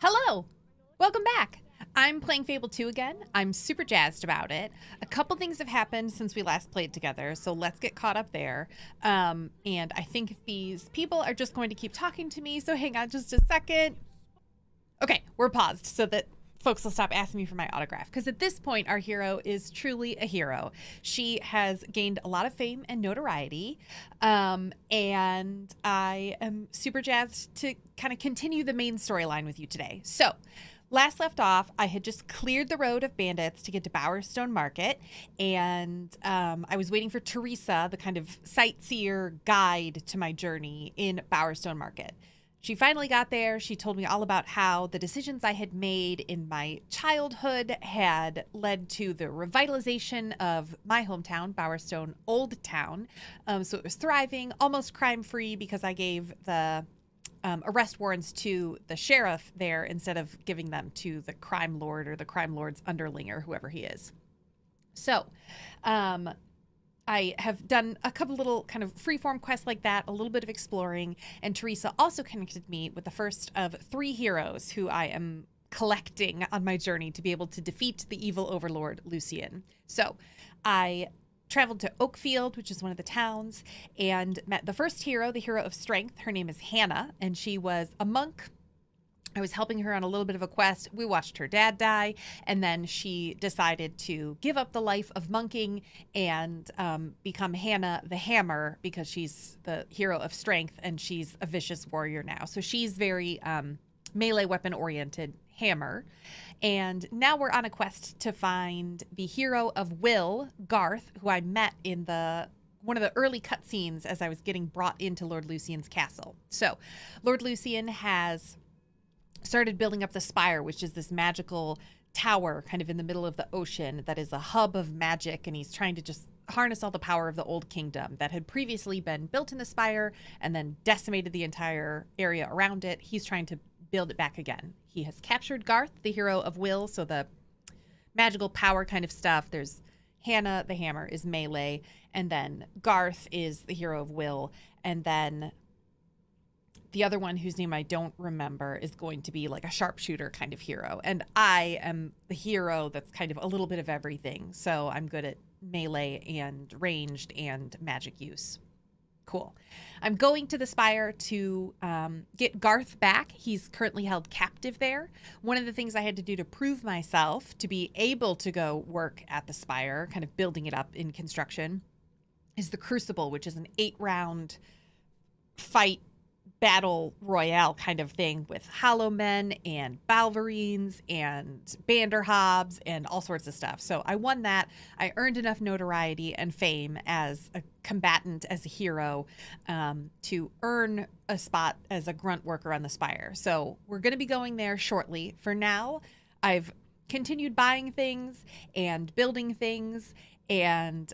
Hello! Welcome back! I'm playing Fable 2 again. I'm super jazzed about it. A couple things have happened since we last played together, so let's get caught up there. And I think these people are just going to keep talking to me, so hang on just a second. Okay, we're paused so that folks will stop asking me for my autograph, because at this point our hero is truly a hero. She has gained a lot of fame and notoriety, and I am super jazzed to kind of continue the main storyline with you today. So last left off, I had just cleared the road of bandits to get to Bowerstone Market, and I was waiting for Teresa, the kind of sightseer guide to my journey in Bowerstone Market. She finally got there. She told me all about how the decisions I had made in my childhood had led to the revitalization of my hometown, Bowerstone Old Town. So it was thriving, almost crime-free, because I gave the arrest warrants to the sheriff there instead of giving them to the crime lord or the crime lord's underling or whoever he is. So, I have done a couple little kind of freeform quests like that, a little bit of exploring, and Teresa also connected me with the first of 3 heroes who I am collecting on my journey to be able to defeat the evil overlord, Lucian. So I traveled to Oakfield, which is one of the towns, and met the first hero, the hero of strength. Her name is Hannah, and she was a monk. I was helping her on a little bit of a quest. We watched her dad die, and then she decided to give up the life of monking and become Hannah the Hammer, because she's the hero of strength and she's a vicious warrior now. So she's very melee weapon oriented hammer. And now we're on a quest to find the hero of will, Garth, who I met in one of the early cutscenes as I was getting brought into Lord Lucian's castle. So Lord Lucian has started building up the Spire, which is this magical tower kind of in the middle of the ocean that is a hub of magic, and he's trying to just harness all the power of the old kingdom that had previously been built in the Spire and then decimated the entire area around it. He's trying to build it back again. He has captured Garth, the hero of will, so the magical power kind of stuff. There's Hannah the Hammer is melee, and then Garth is the hero of will, and then the other one, whose name I don't remember, is going to be like a sharpshooter kind of hero. And I am the hero that's kind of a little bit of everything. So I'm good at melee and ranged and magic use. Cool. I'm going to the Spire to get Garth back. He's currently held captive there. One of the things I had to do to prove myself to be able to go work at the Spire, kind of building it up in construction, is the Crucible, which is an 8-round fight battle royale kind of thing with hollow men and balverines and banderhobs and all sorts of stuff. So I won that. I earned enough notoriety and fame as a combatant, as a hero, to earn a spot as a grunt worker on the Spire. So we're going to be going there shortly. For now, I've continued buying things and building things and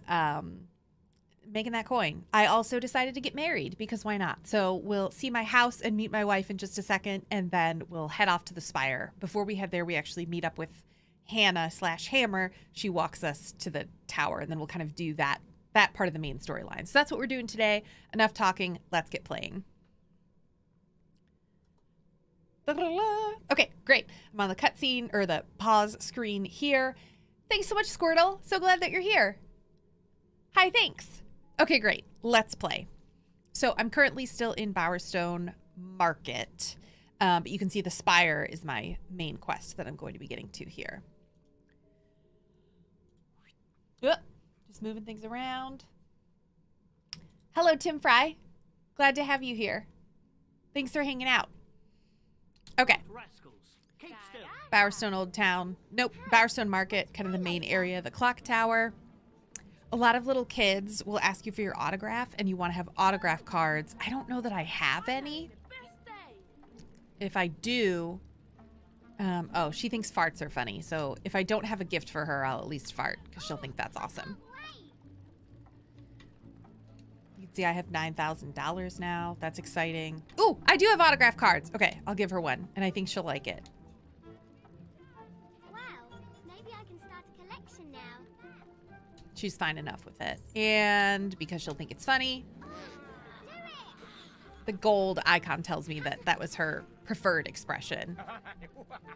making that coin. I also decided to get married, because why not? So we'll see my house and meet my wife in just a second, and then we'll head off to the Spire. Before we head there, we actually meet up with Hannah / Hammer. She walks us to the tower, and then we'll kind of do that part of the main storyline. So that's what we're doing today. Enough talking. Let's get playing. Okay, great. I'm on the cutscene, or the pause screen here. Thanks so much, Squirtle. So glad that you're here. Hi, thanks. Okay, great. Let's play. So I'm currently still in Bowerstone Market, but you can see the Spire is my main quest that I'm going to be getting to here. Just moving things around. Hello, Tim Fry. Glad to have you here. Thanks for hanging out. Okay. Bowerstone Old Town. Nope. Bowerstone Market, kind of the main area, the clock tower. A lot of little kids will ask you for your autograph, and you want to have autograph cards. I don't know that I have any. If I do, oh, she thinks farts are funny. So if I don't have a gift for her, I'll at least fart, because she'll think that's awesome. You can see I have $9,000 now. That's exciting. Ooh, I do have autograph cards. Okay, I'll give her one, and I think she'll like it. She's fine enough with it. And because she'll think it's funny, the gold icon tells me that that was her preferred expression.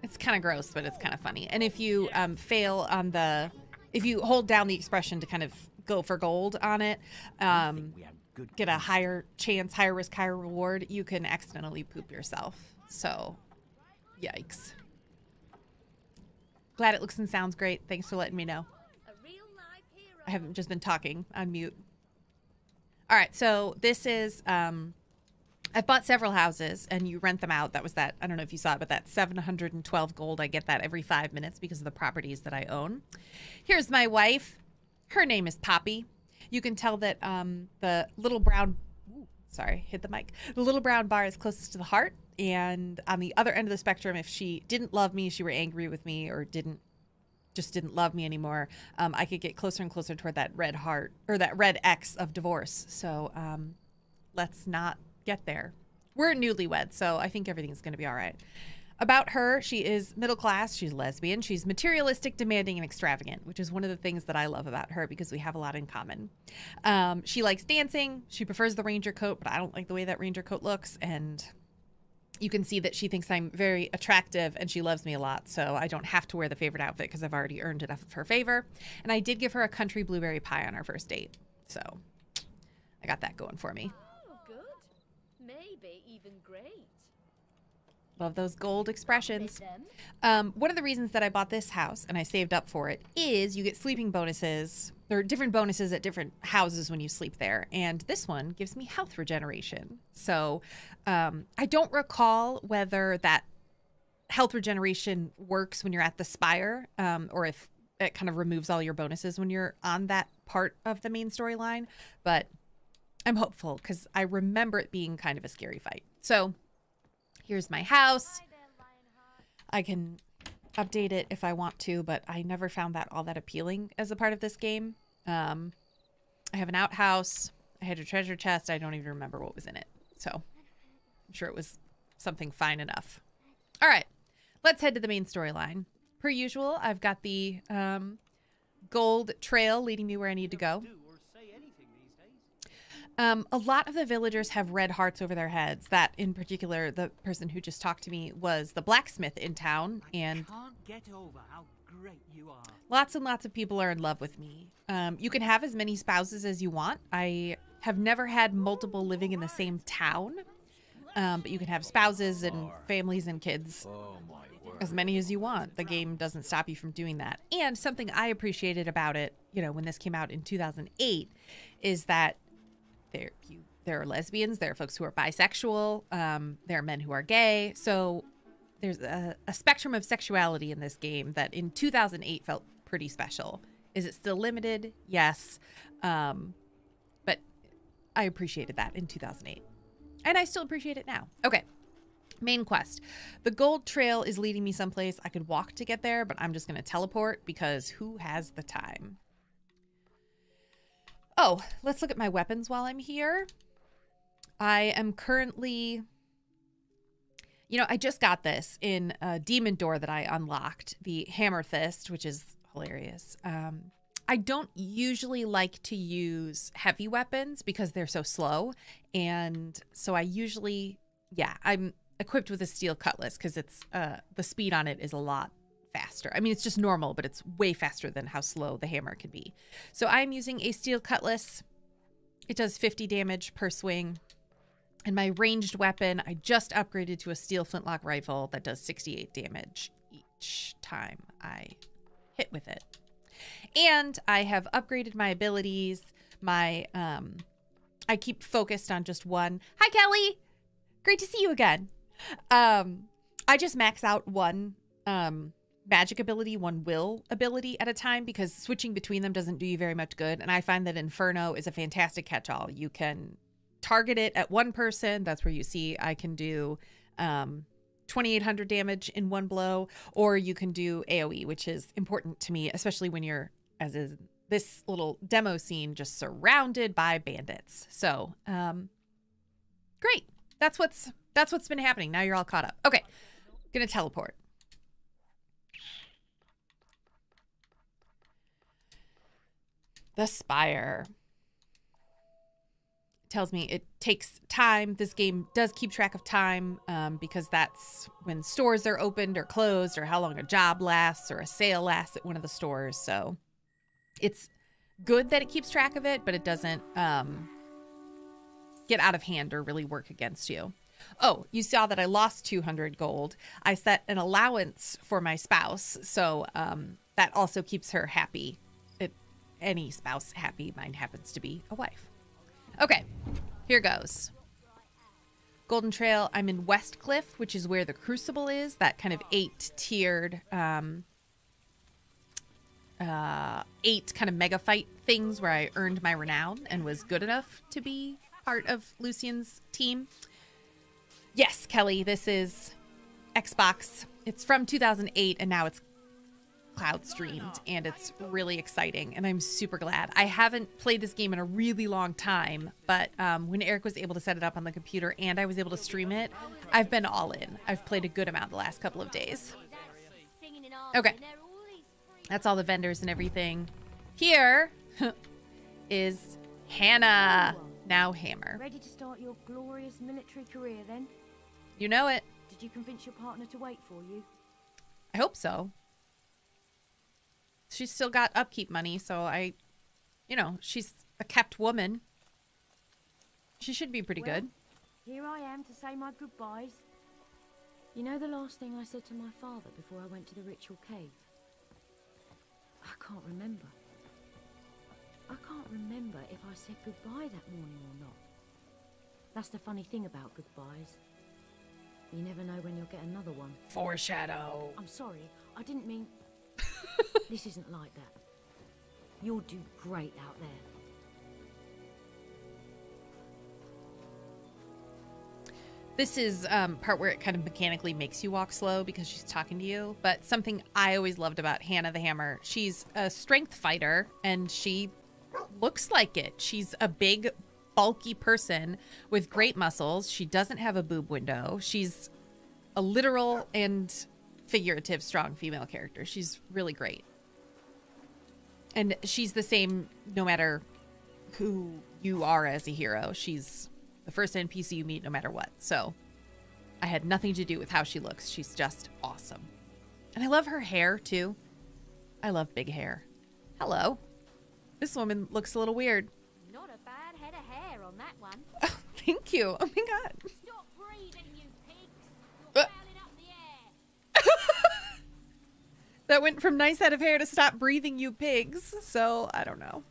It's kind of gross, but it's kind of funny. And if you fail on the, if you hold down the expression to kind of go for gold on it, get a higher chance, higher risk, higher reward, you can accidentally poop yourself. So, yikes. Glad it looks and sounds great. Thanks for letting me know. I haven't just been talking on mute. All right, so this is, I've bought several houses and you rent them out. That was that, I don't know if you saw it, but that 712 gold. I get that every 5 minutes because of the properties that I own. Here's my wife. Her name is Poppy. You can tell that the little brown, sorry, hit the mic. The little brown bar is closest to the heart. And on the other end of the spectrum, if she didn't love me, she were angry with me, or just didn't love me anymore, I could get closer and closer toward that red heart, or that red X of divorce. So let's not get there. We're newlyweds, so I think everything's going to be all right. About her, she is middle class, she's lesbian, she's materialistic, demanding, and extravagant, which is one of the things that I love about her because we have a lot in common. She likes dancing, she prefers the ranger coat, but I don't like the way that ranger coat looks, and you can see that she thinks I'm very attractive and she loves me a lot, so I don't have to wear the favorite outfit because I've already earned enough of her favor. And I did give her a country blueberry pie on our first date, so I got that going for me. Oh, good. Maybe even great. Love those gold expressions. One of the reasons that I bought this house and I saved up for it is you get sleeping bonuses, or different bonuses at different houses when you sleep there. And this one gives me health regeneration. So I don't recall whether that health regeneration works when you're at the spire, or if it kind of removes all your bonuses when you're on that part of the main storyline. But I'm hopeful because I remember it being kind of a scary fight. So here's my house. I can update it if I want to, but I never found that all that appealing as a part of this game. I have an outhouse. I had a treasure chest. I don't even remember what was in it. So I'm sure it was something fine enough. All right, let's head to the main storyline. Per usual, I've got the gold trail leading me where I need to go. A lot of the villagers have red hearts over their heads. That, in particular, the person who just talked to me was the blacksmith in town, and can't get over how great you are. Lots and lots of people are in love with me. You can have as many spouses as you want. I have never had multiple living in the same town, but you can have spouses and families and kids, as many as you want. The game doesn't stop you from doing that. And something I appreciated about it, you know, when this came out in 2008, is that there are lesbians, there are folks who are bisexual, there are men who are gay. So there's a spectrum of sexuality in this game that in 2008 felt pretty special. Is it still limited? Yes. But I appreciated that in 2008. And I still appreciate it now. Okay. Main quest. The gold trail is leading me someplace. I could walk to get there, but I'm just going to teleport because who has the time? Oh, let's look at my weapons while I'm here. I am currently, you know, I just got this in a demon door that I unlocked, the Hammer Fist, which is hilarious. I don't usually like to use heavy weapons because they're so slow. And so I usually, yeah, I'm equipped with a steel cutlass because it's, the speed on it is a lot faster. I mean, it's just normal, but it's way faster than how slow the hammer can be. So I'm using a steel cutlass. It does 50 damage per swing. And my ranged weapon, I just upgraded to a steel flintlock rifle that does 68 damage each time I hit with it. And I have upgraded my abilities. I keep focused on just one. Hi, Kelly. Great to see you again. I just max out one magic ability, one will ability at a time, because switching between them doesn't do you very much good. And I find that Inferno is a fantastic catch-all. You can target it at one person. That's where you see I can do 2,800 damage in one blow, or you can do AoE, which is important to me, especially when you're, as is this little demo scene, just surrounded by bandits. So great. That's what's been happening. Now you're all caught up. Okay, gonna teleport. The Spire. tells me it takes time. This game does keep track of time because that's when stores are opened or closed, or how long a job lasts or a sale lasts at one of the stores. So it's good that it keeps track of it, but it doesn't get out of hand or really work against you. Oh, you saw that I lost 200 gold. I set an allowance for my spouse, so that also keeps her happy. Any spouse happy. Mine happens to be a wife. Okay, here goes. Golden Trail, I'm in Westcliff, which is where the Crucible is, that kind of 8-tiered, 8 kind of mega fight things where I earned my renown and was good enough to be part of Lucian's team. Yes, Kelly, this is Xbox. It's from 2008, and now it's cloud streamed, and it's really exciting, and I'm super glad. I haven't played this game in a really long time, but when Eric was able to set it up on the computer and I was able to stream it, I've been all in. I've played a good amount the last couple of days. Okay, that's all the vendors and everything. Here is Hannah, now Hammer. Ready to start your glorious military career then? You know it. Did you convince your partner to wait for you? I hope so. She's still got upkeep money, so she's a kept woman. She should be pretty good. Here I am to say my goodbyes. You know the last thing I said to my father before I went to the ritual cave? I can't remember. I can't remember if I said goodbye that morning or not. That's the funny thing about goodbyes. You never know when you'll get another one. Foreshadow. I'm sorry, I didn't mean... This isn't like that. You'll do great out there. This is part where it kind of mechanically makes you walk slow because she's talking to you. But something I always loved about Hannah the Hammer, she's a strength fighter, and she looks like it. She's a big, bulky person with great muscles. She doesn't have a boob window. She's a literal and figurative strong female character. She's really great. And she's the same no matter who you are as a hero. She's the first NPC you meet no matter what. So I had nothing to do with how she looks. She's just awesome. And I love her hair too. I love big hair. Hello. This woman looks a little weird. Not a bad head of hair on that one. Oh, thank you. Oh my god. Stop breathing, you pigs. You're fouling up the air. That went from nice head of hair to stop breathing, you pigs. So, I don't know.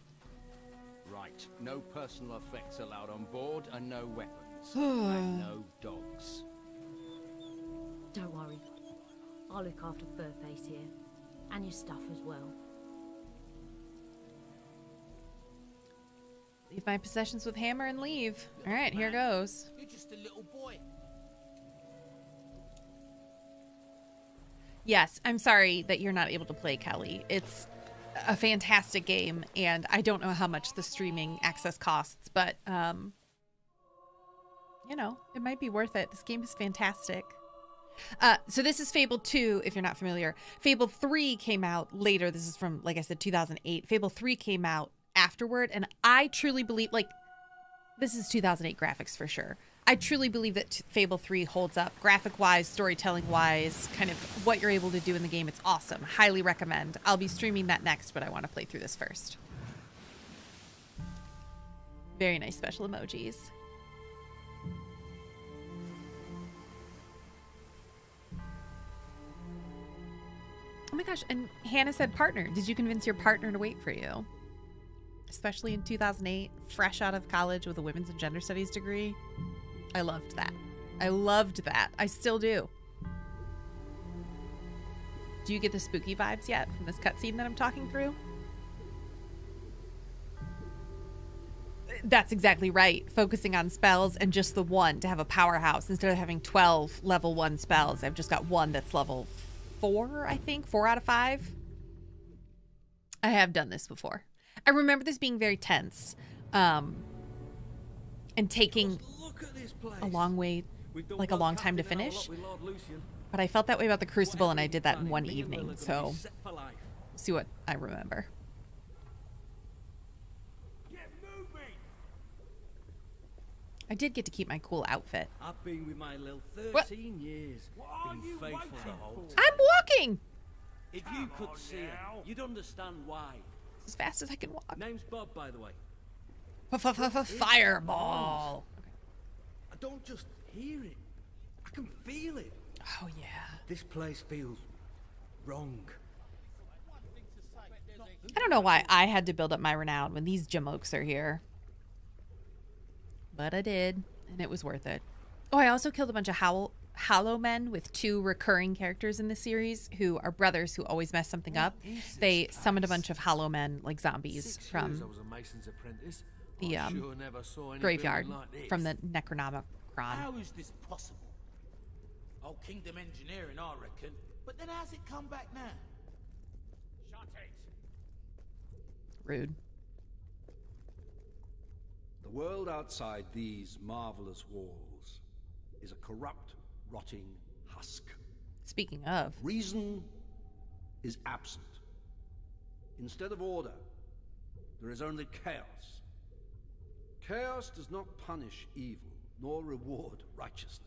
Right. No personal effects allowed on board and no weapons. And no dogs. Don't worry. I'll look after Furface here. And your stuff as well. Leave my possessions with Hammer and leave. All right, here goes. You're just a little boy. Yes, I'm sorry that you're not able to play, Kelly. It's a fantastic game, and I don't know how much the streaming access costs, but, you know, it might be worth it. This game is fantastic. So this is Fable 2, if you're not familiar. Fable 3 came out later. This is from, like I said, 2008. Fable 3 came out afterward, and I truly believe, like, this is 2008 graphics for sure. I truly believe that Fable 3 holds up graphic-wise, storytelling-wise, kind of what you're able to do in the game. It's awesome. Highly recommend. I'll be streaming that next, but I want to play through this first. Very nice special emojis. Oh my gosh, and Hannah said partner. Did you convince your partner to wait for you? Especially in 2008, fresh out of college with a women's and gender studies degree. I loved that. I loved that. I still do. Do you get the spooky vibes yet from this cutscene that I'm talking through? That's exactly right. Focusing on spells and just the one to have a powerhouse instead of having 12 level 1 spells. I've just got one that's level 4, I think. 4 out of 5. I have done this before. I remember this being very tense. And taking a long way, like a long time to finish. But I felt that way about the Crucible, and I did that in one evening. So, see what I remember. I did get to keep my cool outfit. I've been with my little 13 What? years. Been faithful the whole time. I'm walking If you could see it, you'd understand why. as fast as I can walk. Name's Bob, by the way. Fireball. I don't just hear it. I can feel it. Oh, yeah. This place feels wrong. I don't know why I had to build up my renown when these jamokes are here. But I did, and it was worth it. Oh, I also killed a bunch of Hollow Men with 2 recurring characters in the series who are brothers who always mess something up. They summoned a bunch of Hollow Men, like zombies, from the graveyard, from the Necronomicon. How is this possible? Oh, Kingdom Engineering, I reckon. But then how's it come back now? Shut it. Rude. The world outside these marvelous walls is a corrupt, rotting husk. Speaking of, Reason is absent. Instead of order, there is only chaos. Chaos does not punish evil, nor reward righteousness.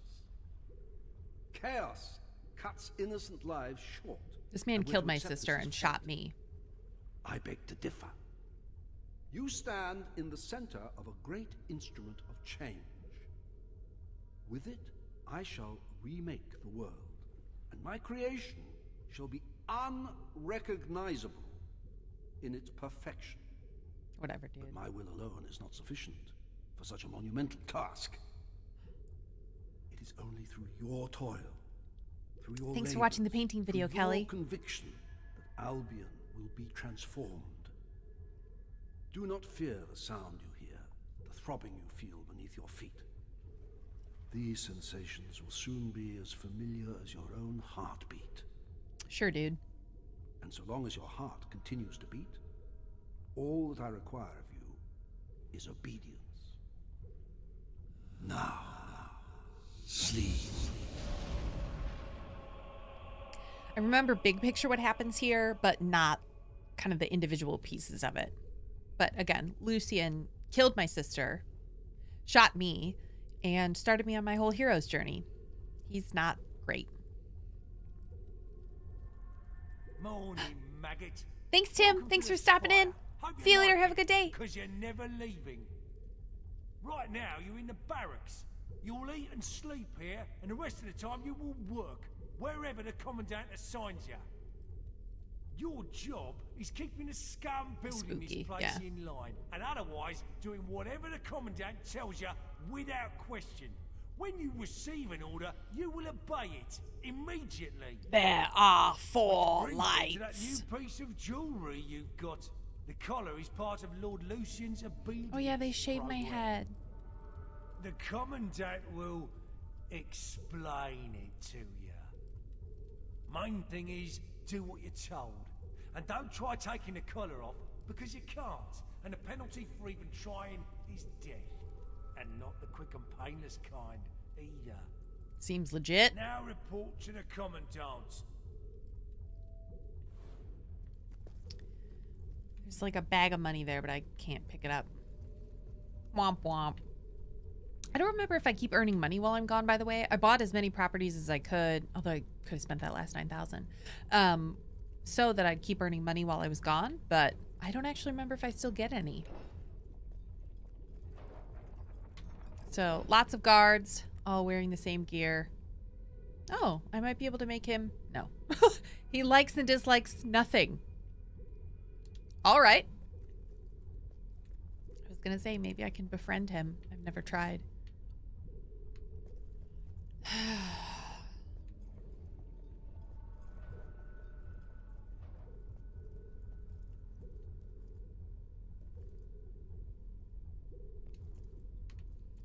Chaos cuts innocent lives short. this man And we're killed to my accept this sister as and fact. shot me. I beg to differ. You stand in the center of a great instrument of change. With it, I shall remake the world, and my creation shall be unrecognizable in its perfection. Whatever, dude. But my will alone is not sufficient for such a monumental task. It is only through your toil, through your Thanks for labor, watching the painting video, through Kelly. your conviction that Albion will be transformed. Do not fear the sound you hear, the throbbing you feel beneath your feet. These sensations will soon be as familiar as your own heartbeat. Sure, dude. And so long as your heart continues to beat, all that I require of you is obedience. Now, sleep. I remember big picture what happens here, but not kind of the individual pieces of it. But again, Lucian killed my sister, shot me, and started me on my whole hero's journey. He's not great. Morning, maggot. Thanks, Tim. Thanks for stopping in. See you later. Have a good day. Because you're never leaving. Right now, you're in the barracks. You'll eat and sleep here, and the rest of the time you will work, wherever the Commandant assigns you. Your job is keeping the scum building Spooky, this place yeah. in line, and otherwise doing whatever the Commandant tells you without question. When you receive an order, you will obey it immediately. There are 4 Brings me to that lights. new piece of jewellery you've got. The collar is part of Lord Lucian's obedience. Oh yeah, they shaved my program. head. The Commandant will explain it to you. Main thing is, do what you're told. And don't try taking the collar off, because you can't. And the penalty for even trying is death. And not the quick and painless kind, either. Seems legit. Now report to the Commandant. There's like a bag of money there, but I can't pick it up. Womp womp. I don't remember if I keep earning money while I'm gone, by the way. I bought as many properties as I could, although I could have spent that last 9,000, so that I'd keep earning money while I was gone, but I don't actually remember if I still get any. So lots of guards, all wearing the same gear. Oh, I might be able to make him... No. He likes and dislikes nothing. All right. I was going to say, maybe I can befriend him. I've never tried.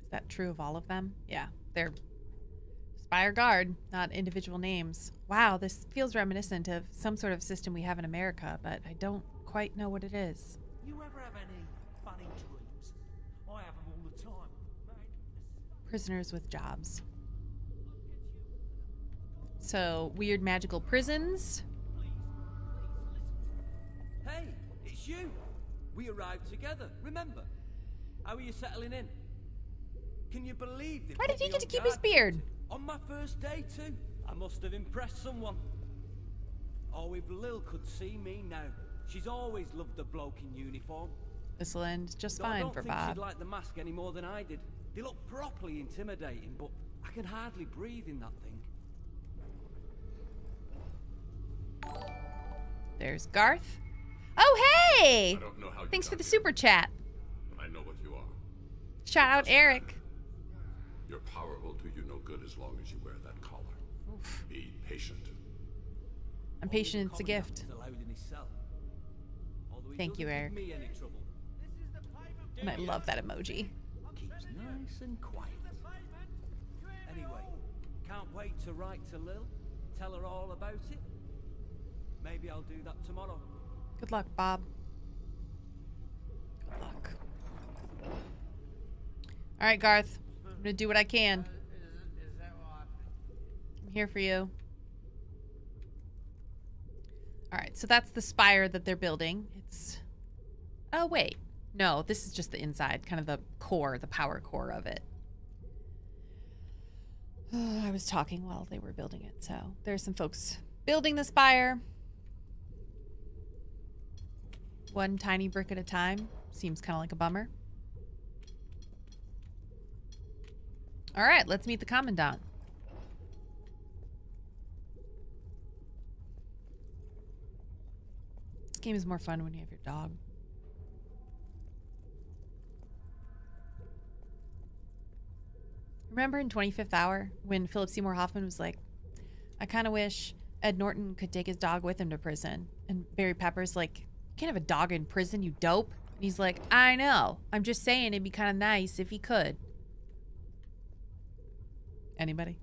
Is that true of all of them? Yeah, they're Spire Guard, not individual names. Wow, this feels reminiscent of some sort of system we have in America, but I don't quite know what it is. You ever have any funny dreams? I have them all the time. Prisoners with jobs. So, weird magical prisons. Hey, it's you. We arrived together, remember? How are you settling in? Can you believe they Why put did he me get to on keep his guard beard? duty? On my first day too. I must have impressed someone. Oh, if Lil could see me now. She's always loved the bloke in uniform. This'll end just Though I fine don't for think Bob. she'd like the mask any more than I did. They look properly intimidating, but I can hardly breathe in that thing. There's Garth. Oh, hey! I don't know how you Thanks for got the here, super chat. but I know what you are. Shout out Eric. Your power will do you no good as long as you wear that collar. Be patient. I'm patient, it's a gift. Thank you, Eric. Me any trouble. And I love that emoji. Keeps nice and quiet. Anyway, can't wait to write to Lil, tell her all about it. Maybe I'll do that tomorrow. Good luck, Bob. Good luck. All right, Garth. I'm gonna do what I can. I'm here for you. All right, so that's the spire that they're building. It's... Oh, wait. No, this is just the inside, kind of the core, the power core of it. I was talking while they were building it, so there's some folks building the spire. One tiny brick at a time. Seems kind of like a bummer. All right, let's meet the Commandant. This game is more fun when you have your dog. Remember in 25th Hour when Philip Seymour Hoffman was like, I kind of wish Ed Norton could take his dog with him to prison. And Barry Pepper's like, you can't have a dog in prison, you dope. And he's like, I know. I'm just saying it'd be kind of nice if he could. Anybody?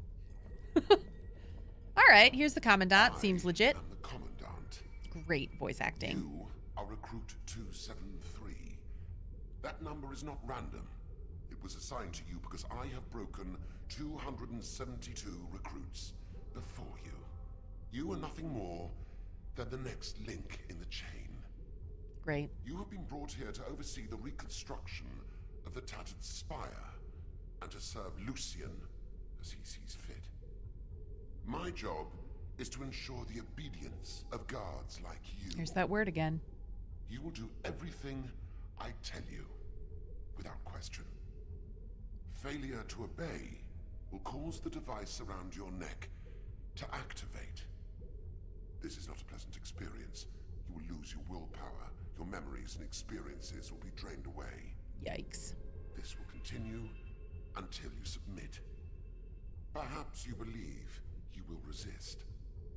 All right, here's the Commandant. Seems legit. I'm the Commandant. Great voice acting. You are recruit 273. That number is not random. It was assigned to you because I have broken 272 recruits before you. You are nothing more than the next link in the chain. Great. You have been brought here to oversee the reconstruction of the tattered spire and to serve Lucian as he sees fit. My job is to ensure the obedience of guards like you. Here's that word again. You will do everything I tell you, without question. Failure to obey will cause the device around your neck to activate. This is not a pleasant experience. You will lose your willpower. Your memories and experiences will be drained away. Yikes. This will continue until you submit. Perhaps you believe you will resist.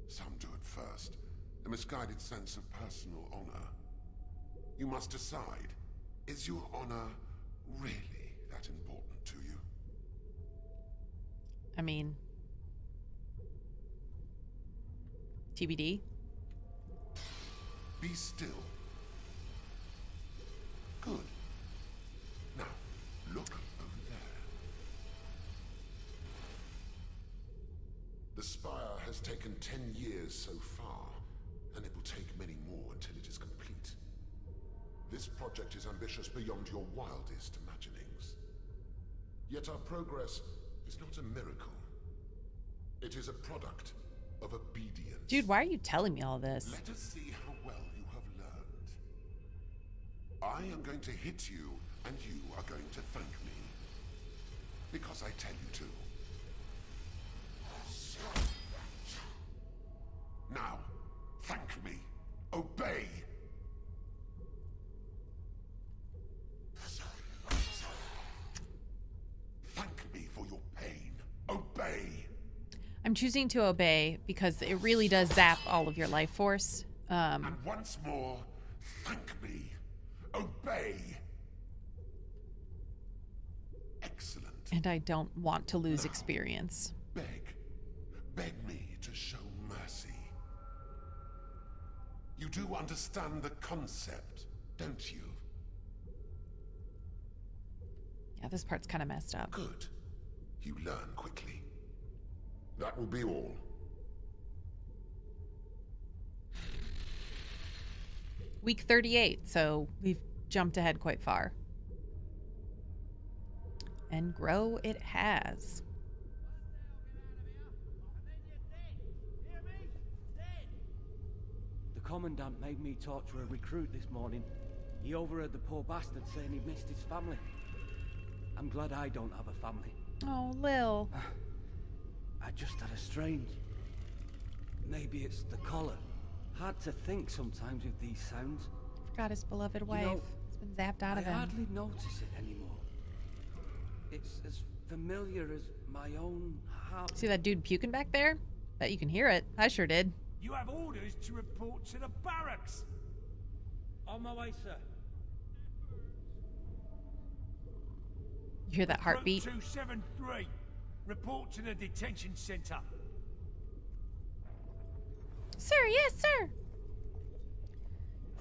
Some do at first. A misguided sense of personal honor. You must decide, is your honor really that important to you? I mean, TBD. Be still. Good. Now, look over there. The spire has taken 10 years so far, and it will take many more until it is complete. This project is ambitious beyond your wildest imaginings. Yet our progress is not a miracle. It is a product of obedience. Dude, why are you telling me all this? Let us see how well you have learned. I am going to hit you, and you are going to thank me. Because I tell you to. Now, thank me. Obey. Thank me for your pain. Obey. I'm choosing to obey because it really does zap all of your life force. And once more, thank me. Obey. Excellent. And I don't want to lose experience. Beg me to show mercy. You do understand the concept, don't you? Yeah, this part's kind of messed up. Good. You learn quickly. That will be all. Week 38, so we've jumped ahead quite far. And grow it has. The Commandant made me talk to a recruit this morning. He overheard the poor bastard saying he'd missed his family. I'm glad I don't have a family. Oh, Lil. I just had a strange... Maybe it's the collar. Hard to think sometimes with these sounds. Forgot his beloved wife. know, It's been zapped out of I him. hardly notice it anymore. It's as familiar as my own heart. See that dude puking back there? Bet you can hear it. I sure did. You have orders to report to the barracks. On my way, sir. You hear that heartbeat? 273. Report to the detention center. Sir, yes, sir.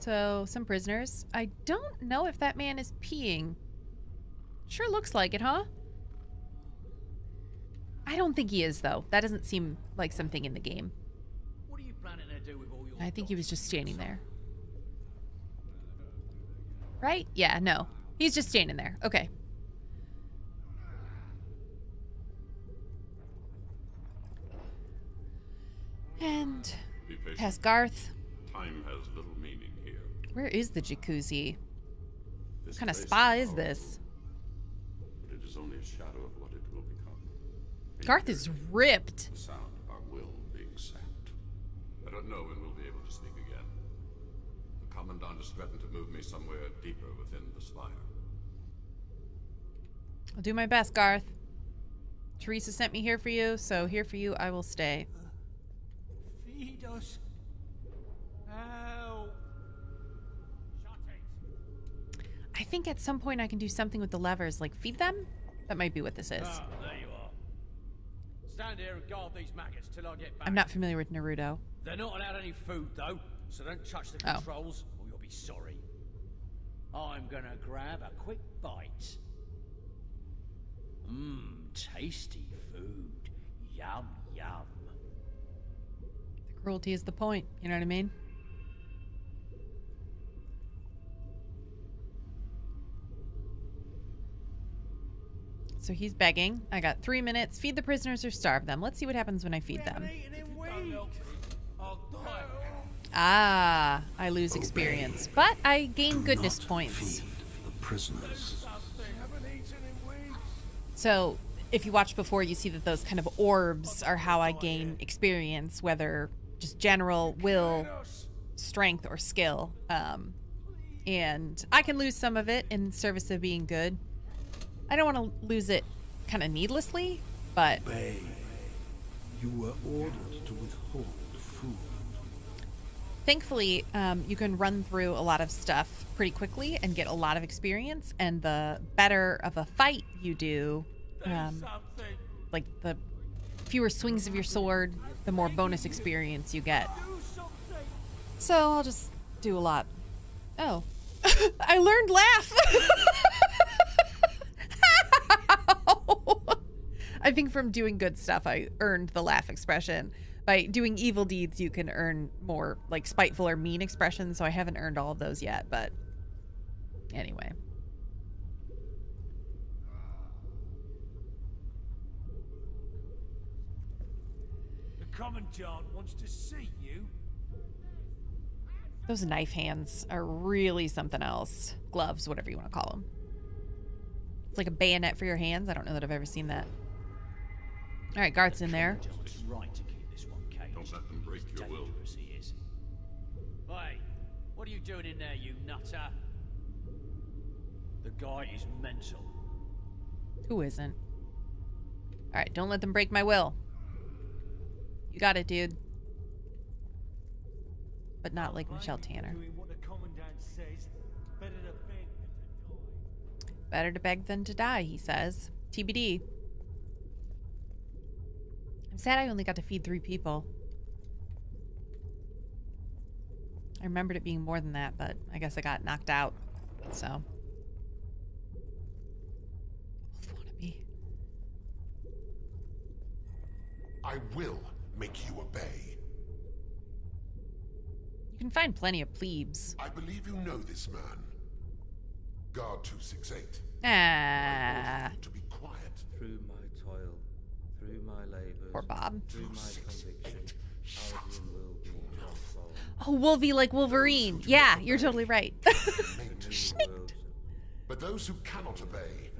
So, some prisoners. I don't know if that man is peeing. Sure looks like it, huh? I don't think he is, though. That doesn't seem like something in the game. What are you planning to do with all your I think he was just standing there. Right? Yeah, no. He's just standing there. Okay. And Be patient. past Garth. Time has little meaning here. Where is the jacuzzi? This What kind of place spa is powerful, this? But it is only a shadow of what it will become. Garth is ripped. The sound of our will being sapped. I don't know when we'll be able to speak again. The Commandant has threatened to move me somewhere deeper within the Spire. I'll do my best, Garth. Teresa sent me here for you, so here for you I will stay. Feed us. Help. I think at some point I can do something with the levers, like feed them? That might be what this is. Ah, there you are. Stand here and guard these maggots till I get back. I'm not familiar with Naruto. They're not allowed any food, though, so don't touch the controls or you'll be sorry. I'm gonna grab a quick bite. Mmm, tasty food. Yum, yum. The cruelty is the point, you know what I mean? So he's begging. I got 3 minutes. Feed the prisoners or starve them. Let's see what happens when I feed them. Ah, I lose experience. But I gain goodness points. The prisoners. So if you watched before, you see that those kind of orbs are how I gain experience, whether just general will, strength, or skill. And I can lose some of it in service of being good. I don't want to lose it kind of needlessly, but... Bay, you were ordered to withhold food. Thankfully, you can run through a lot of stuff pretty quickly and get a lot of experience, and the better of a fight you do, like the fewer swings of your sword, the more bonus experience you get. So I'll just do a lot. Oh. I learned laugh! I think from doing good stuff, I earned the laugh expression. By doing evil deeds, you can earn more, like, spiteful or mean expressions, so I haven't earned all of those yet, but anyway. The Commandant wants to see you. Those knife hands are really something else. Gloves, whatever you want to call them. It's like a bayonet for your hands. I don't know that I've ever seen that. All right, Garth's in there. It's right to keep this one caged. Don't let them break your will. Dangerous he is. Hey, what are you doing in there, you nutter? The guy is mental. Who isn't? All right, don't let them break my will. You got it, dude. But not like Michelle Tanner. Doing what the Commandant says. Better to beg than to die. Better to beg than to die, he says. TBD. I'm sad I only got to feed 3 people. I remembered it being more than that, but I guess I got knocked out. So. Wolf wannabe. I will make you obey. You can find plenty of plebes. I believe you know this man. Guard 268. Ah. To be quiet. Through my toil, through my labours, Poor Bob. through my conviction, Albion will be transformed. Oh, Wolvie like Wolverine. Yeah, you're totally right. But those who cannot obey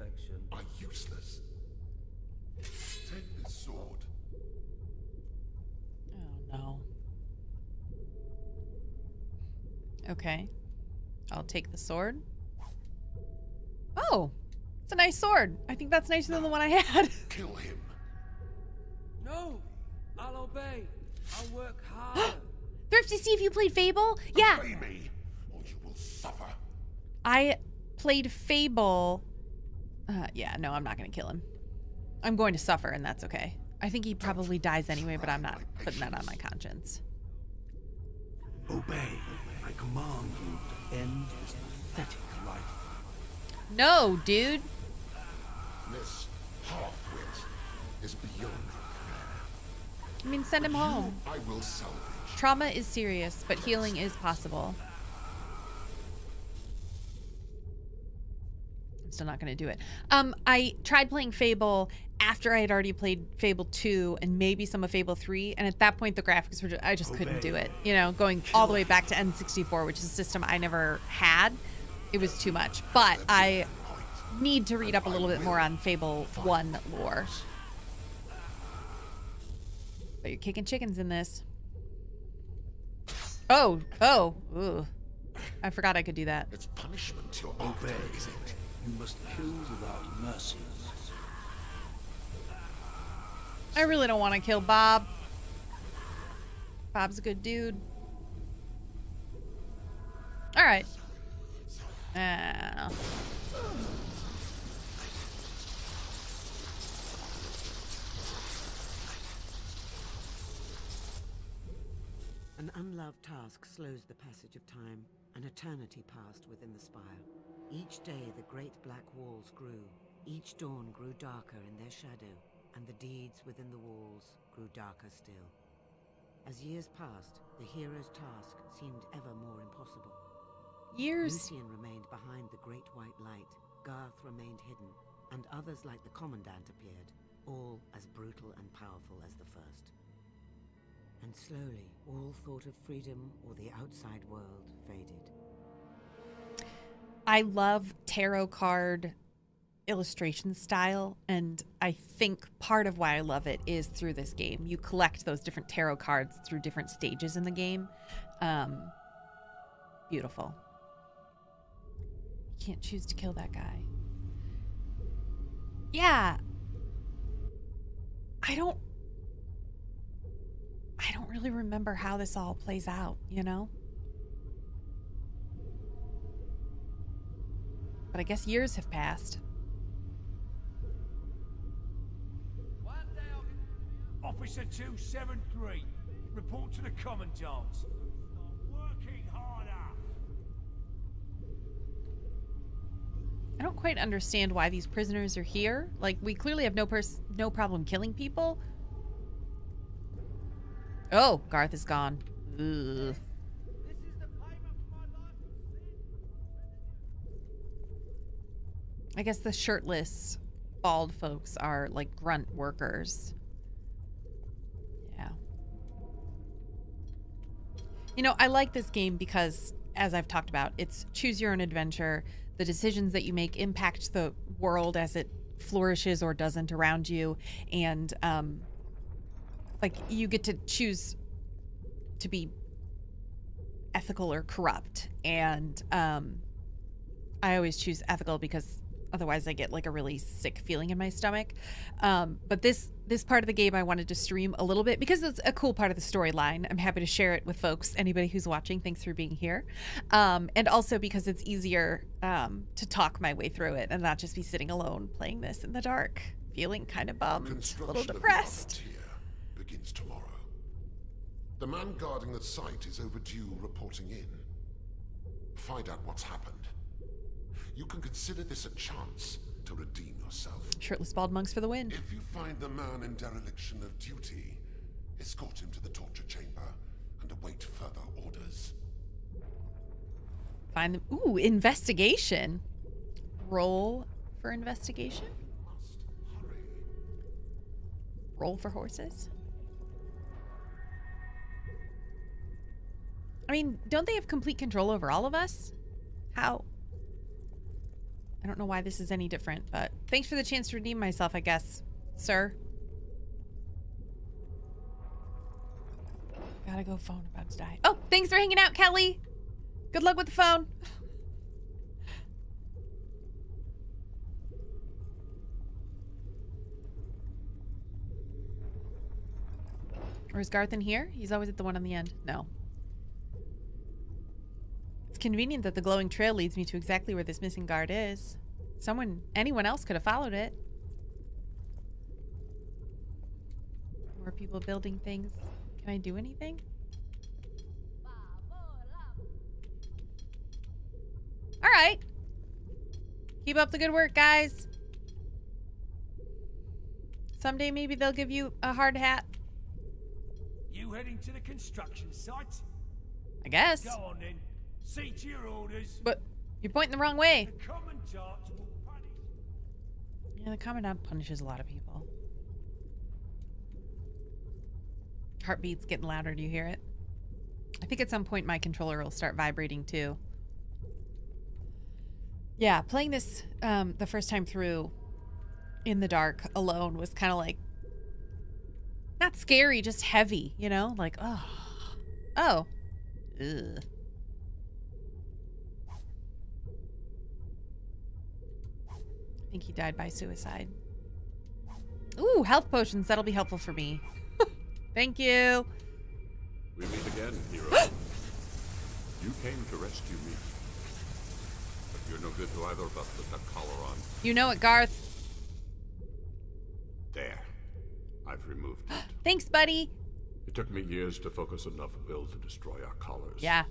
are useless. Take this sword. Oh, no. Okay. I'll take the sword. Oh, it's a nice sword. I think that's nicer than the one I had. Kill him. No, I'll obey. I'll work harder. Thrifty, see if you played Fable? Yeah. Obey me, or you will suffer. I played Fable. Yeah, no, I'm not going to kill him. I'm going to suffer, and that's okay. I think he probably dies anyway, but I'm not putting that on my conscience. Obey. I command you to end this pathetic life. No, dude. This half-wit is beyond I mean, send him home. I will salvage. Trauma is serious, but healing is possible. I'm still not going to do it. I tried playing Fable after I had already played Fable 2 and maybe some of Fable 3, and at that point the graphics were I just couldn't do it. You know, going all the way back to N64, which is a system I never had, it was too much. But I need to read up a little bit more on Fable 1 lore. But you're kicking chickens in this. Oh, ooh. I forgot I could do that. It's punishment you're Obey. after, is it? You must kill without mercy. I really don't want to kill Bob. Bob's a good dude. All right. An unloved task slows the passage of time. An eternity passed within the spire. Each day the great black walls grew. Each dawn grew darker in their shadow, and the deeds within the walls grew darker still. As years passed, the hero's task seemed ever more impossible. Years? Lucian remained behind the great white light, Garth remained hidden, and others like the Commandant appeared, all as brutal and powerful as the first. And slowly, all thought of freedom or the outside world faded. I love tarot card illustration style, and I think part of why I love it is through this game. You collect those different tarot cards through different stages in the game. Beautiful. You can't choose to kill that guy. Yeah. I don't really remember how this all plays out, you know? But I guess years have passed. Officer 273, report to the Commandant. Working harder. I don't quite understand why these prisoners are here. Like, we clearly have no problem killing people. Oh, Garth is gone. Ugh. I guess the shirtless, bald folks are like grunt workers. Yeah. You know, I like this game because, as I've talked about, it's choose your own adventure. The decisions that you make impact the world as it flourishes or doesn't around you. And, like, you get to choose to be ethical or corrupt. And I always choose ethical because otherwise I get like a really sick feeling in my stomach. But this part of the game I wanted to stream a little bit because it's a cool part of the storyline. I'm happy to share it with folks. Anybody who's watching, thanks for being here. And also because it's easier to talk my way through it and not just be sitting alone playing this in the dark, feeling kind of bummed, a little depressed. Begins tomorrow. The man guarding the site is overdue reporting in. Find out what's happened. You can consider this a chance to redeem yourself. Shirtless bald monks for the win. If you find the man in dereliction of duty, escort him to the torture chamber and await further orders. Find them. Ooh, investigation. Roll for investigation. Must hurry. Roll for horses? I mean, don't they have complete control over all of us? How? I don't know why this is any different, but thanks for the chance to redeem myself, I guess, sir. Gotta go, phone about to die. Oh, thanks for hanging out, Kelly. Good luck with the phone. Or is Garth in here? He's always at the one on the end. No. It's convenient that the glowing trail leads me to exactly where this missing guard is. Anyone else could have followed it. More people building things. Can I do anything? All right. Keep up the good work, guys. Someday maybe they'll give you a hard hat. You heading to the construction site? I guess. Go on then. See to your orders. But you're pointing the wrong way. The commandant will punish. Yeah, the commandant punishes a lot of people. Heartbeat's getting louder. Do you hear it? I think at some point my controller will start vibrating too. Yeah, playing this the first time through in the dark alone was kind of like, not scary, just heavy, you know? Like, oh. Oh. Ugh. I think he died by suicide. Ooh, health potions. That'll be helpful for me. Thank you. We meet again, hero. You came to rescue me. But you're no good to either of us with that collar on. You know it, Garth. There. I've removed it. Thanks, buddy. It took me years to focus enough will to destroy our collars. Yeah.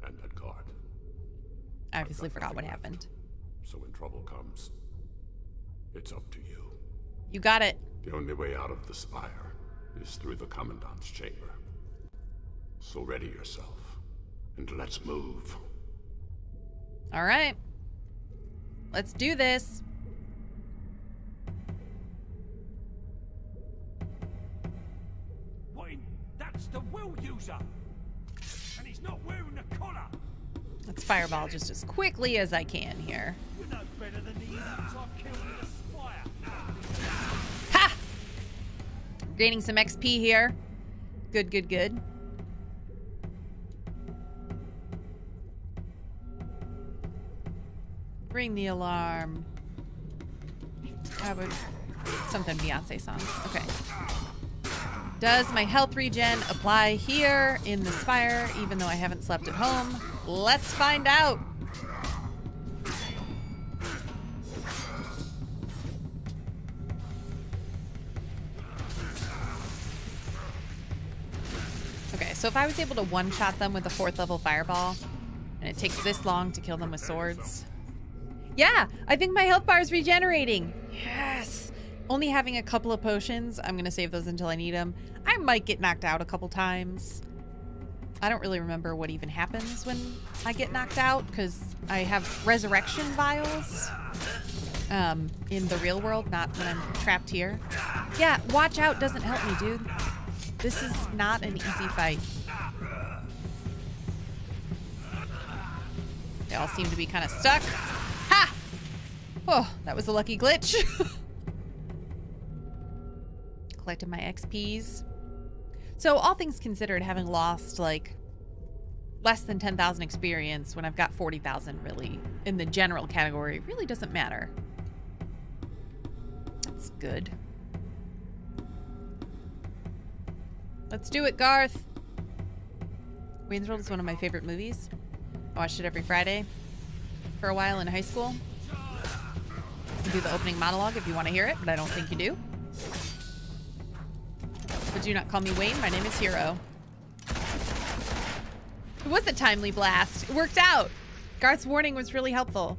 And that guard. I obviously forgot what happened. So when trouble comes, it's up to you. You got it. The only way out of the spire is through the commandant's chamber. So ready yourself, and let's move. All right. Let's do this. That's the will user, and he's not wearing a collar. Let's fireball just as quickly as I can here. You're no better than the idiots I've killed in the spire. Ha! Gaining some XP here. Good, good, good. Ring the alarm. I would something Beyonce song. Okay. Does my health regen apply here in the spire, even though I haven't slept at home? Let's find out. Okay, so if I was able to one-shot them with a 4th level fireball, and it takes this long to kill them with swords. Yeah, I think my health bar is regenerating. Yes. Only having a couple of potions, I'm going to save those until I need them. I might get knocked out a couple times. I don't really remember what even happens when I get knocked out, because I have resurrection vials in the real world, not when I'm trapped here. Yeah, watch out doesn't help me, dude. This is not an easy fight. They all seem to be kind of stuck. Ha! Oh, that was a lucky glitch. Collected my XPs. So all things considered, having lost like less than 10,000 experience when I've got 40,000 really in the general category really doesn't matter. That's good. Let's do it, Garth. Wayne's World is one of my favorite movies. I watched it every Friday for a while in high school. I'll do the opening monologue if you want to hear it, but I don't think you do. But do not call me Wayne. My name is Hero. It was a timely blast. It worked out. Garth's warning was really helpful.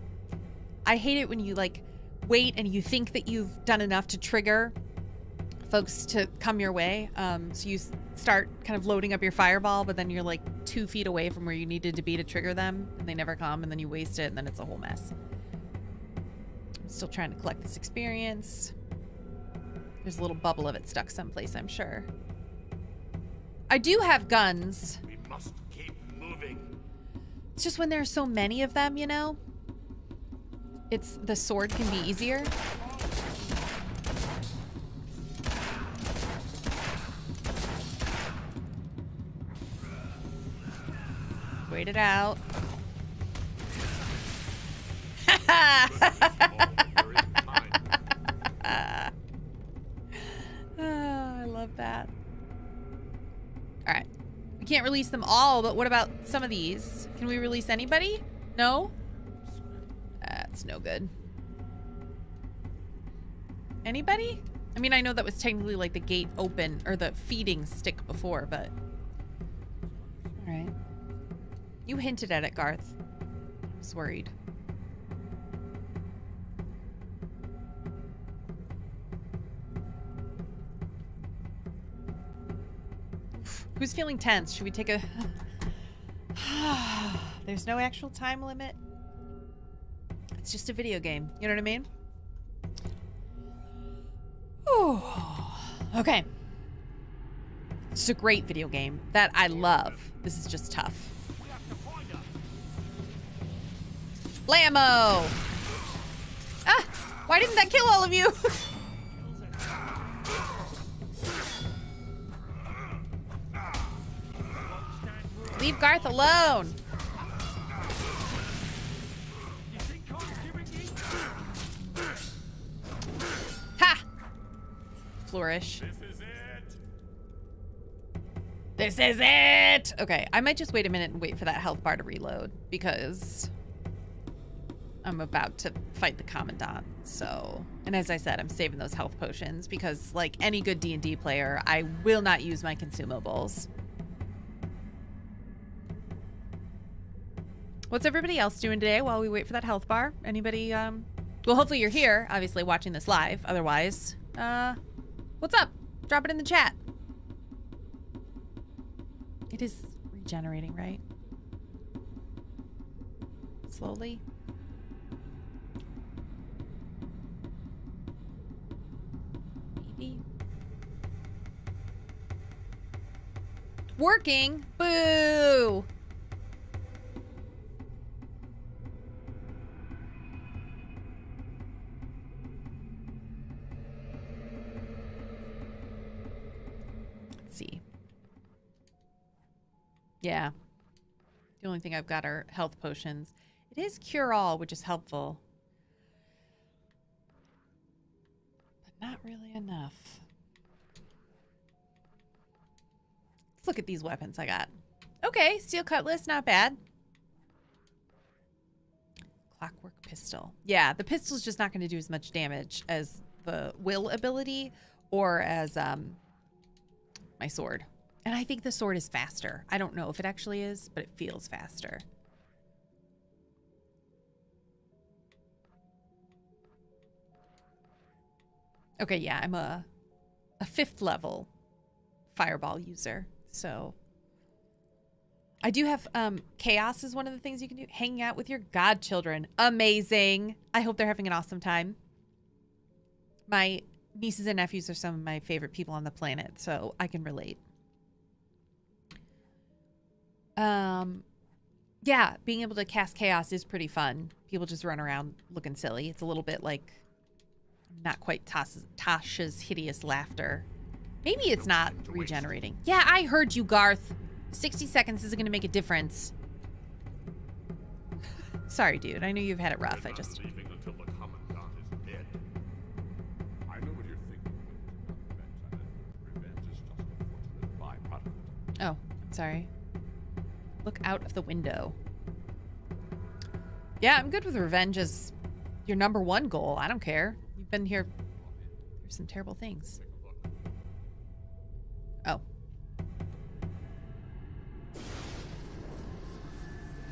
I hate it when you like wait and you think that you've done enough to trigger folks to come your way. So you start kind of loading up your fireball, but then you're like 2 feet away from where you needed to be to trigger them, and they never come, and then you waste it, and then it's a whole mess. I'm still trying to collect this experience. There's a little bubble of it stuck someplace, I'm sure. I do have guns. We must keep moving. It's just when there are so many of them, you know? The sword can be easier. Wait it out. I love that. All right. We can't release them all, but what about some of these? Can we release anybody? No? That's no good. Anybody? I mean, I know that was technically like the gate open or the feeding stick before, but... All right. You hinted at it, Garth. I was worried. Who's feeling tense? Should we take a... There's no actual time limit. It's just a video game. You know what I mean? Ooh. Okay. It's a great video game that I love. This is just tough. Blammo! Ah! Why didn't that kill all of you? Leave Garth alone. Ha! Flourish. This is it! Okay, I might just wait a minute and wait for that health bar to reload because I'm about to fight the Commandant, so... And as I said, I'm saving those health potions because, like any good D&D player, I will not use my consumables. What's everybody else doing today while we wait for that health bar? Anybody, well, hopefully you're here, obviously watching this live. Otherwise, what's up? Drop it in the chat. It is regenerating, right? Slowly. Maybe. Working? Boo! Let's see. Yeah. The only thing I've got are health potions. It is cure-all, which is helpful. But not really enough. Let's look at these weapons I got. Okay, steel cutlass, not bad. Clockwork pistol. Yeah, the pistol's just not going to do as much damage as the will ability or as my sword. And I think the sword is faster. I don't know if it actually is, but it feels faster. Okay, yeah, I'm a 5th level fireball user, so... I do have, chaos is one of the things you can do. Hanging out with your godchildren. Amazing. I hope they're having an awesome time. My nieces and nephews are some of my favorite people on the planet, so I can relate. Yeah, being able to cast chaos is pretty fun. People just run around looking silly. It's a little bit like not quite Tasha's hideous laughter. Maybe it's not regenerating. Yeah, I heard you, Garth. 60 seconds isn't going to make a difference. Sorry, dude. I know you've had it rough. I just... Leaving until the Commandant is dead. I know what you're thinking. Revenge is just a fortunate byproduct. Oh, I'm sorry. Look out of the window. Yeah, I'm good with revenge as your #1 goal. I don't care. You've been here through some terrible things. Oh.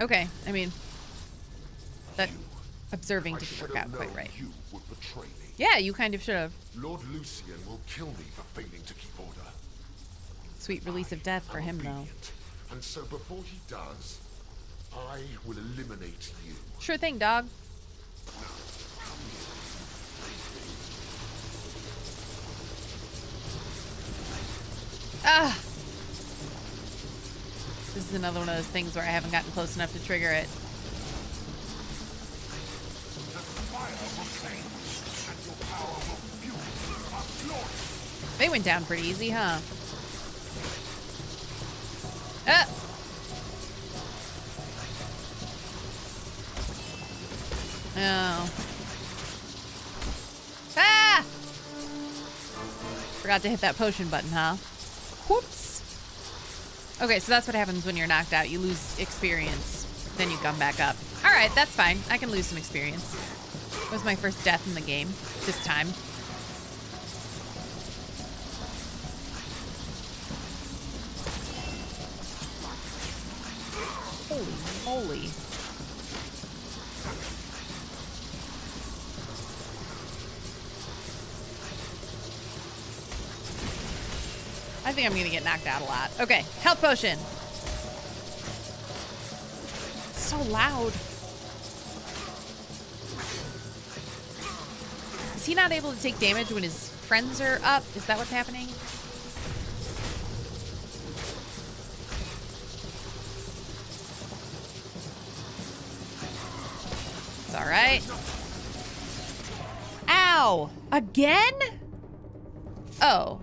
Okay, I mean, that observing didn't work out quite right. You would betray me. Yeah, you kind of should have. Lord Lucian will kill me for failing to keep order. Sweet release of death for him, though. And so before he does, I will eliminate you. Sure thing, dog. Ah! This is another one of those things where I haven't gotten close enough to trigger it. They went down pretty easy, huh? Ah! Oh. Ah! Forgot to hit that potion button, huh? Whoops. Okay, so that's what happens when you're knocked out. You lose experience. Then you come back up. All right, that's fine. I can lose some experience. It was my first death in the game this time. Holy moly. I think I'm gonna get knocked out a lot. Okay, health potion. It's so loud. Is he not able to take damage when his friends are up? Is that what's happening? It's all right. Ow! Again? Oh.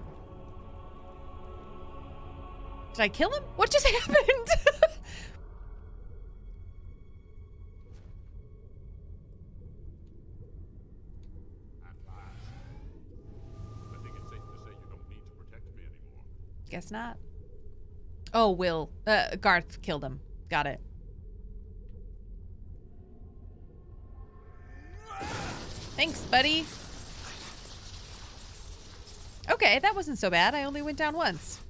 Did I kill him? What just happened? I think it's safe to say you don't need to protect me anymore. Guess not. Oh, Will. Garth killed him. Got it. Thanks, buddy. Okay, that wasn't so bad. I only went down once.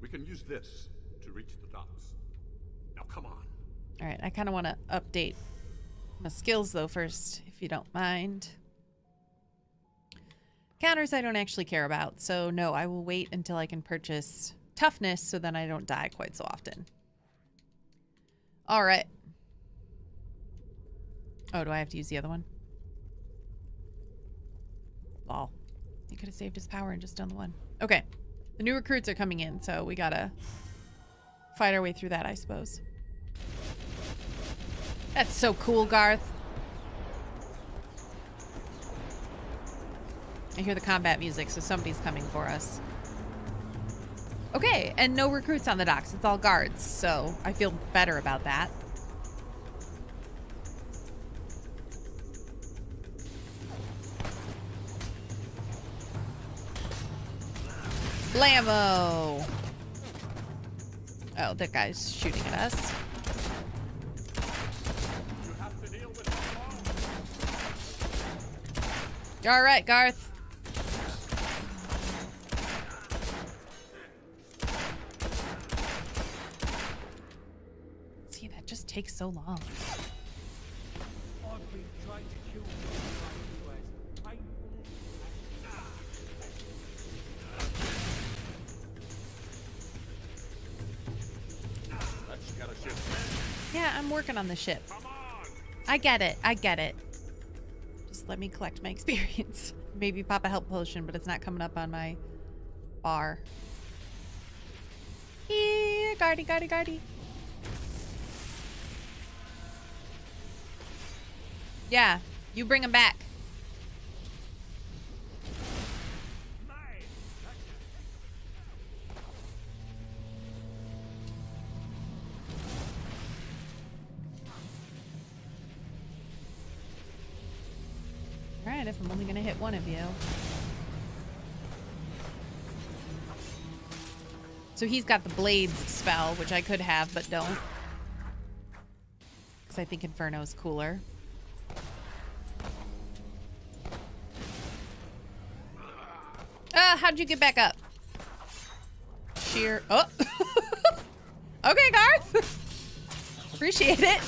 We can use this to reach the docks. Now come on. All right, I kind of want to update my skills though first, if you don't mind. Counters I don't actually care about, so no, I will wait until I can purchase toughness so then I don't die quite so often. All right. Oh, do I have to use the other one? Lol. He could have saved his power and just done the one. Okay. The new recruits are coming in, so we gotta fight our way through that, I suppose. That's so cool, Garth. I hear the combat music, so somebody's coming for us. Okay, and no recruits on the docks. It's all guards, so I feel better about that. Blammo! Oh, that guy's shooting at us. You're all right, Garth. See, that just takes so long. I've been trying to kill you as painfully Let's get a ship. Yeah, I'm working on the ship. I get it. I get it. Just let me collect my experience. Maybe pop a health potion, but it's not coming up on my bar. Here, guardy, guardy, guardy. Yeah, you bring him back. Alright, if I'm only gonna hit one of you. So he's got the blades spell, which I could have, but don't. Because I think Inferno is cooler. How'd you get back up? Sheer. Oh! Okay, Garth! Appreciate it.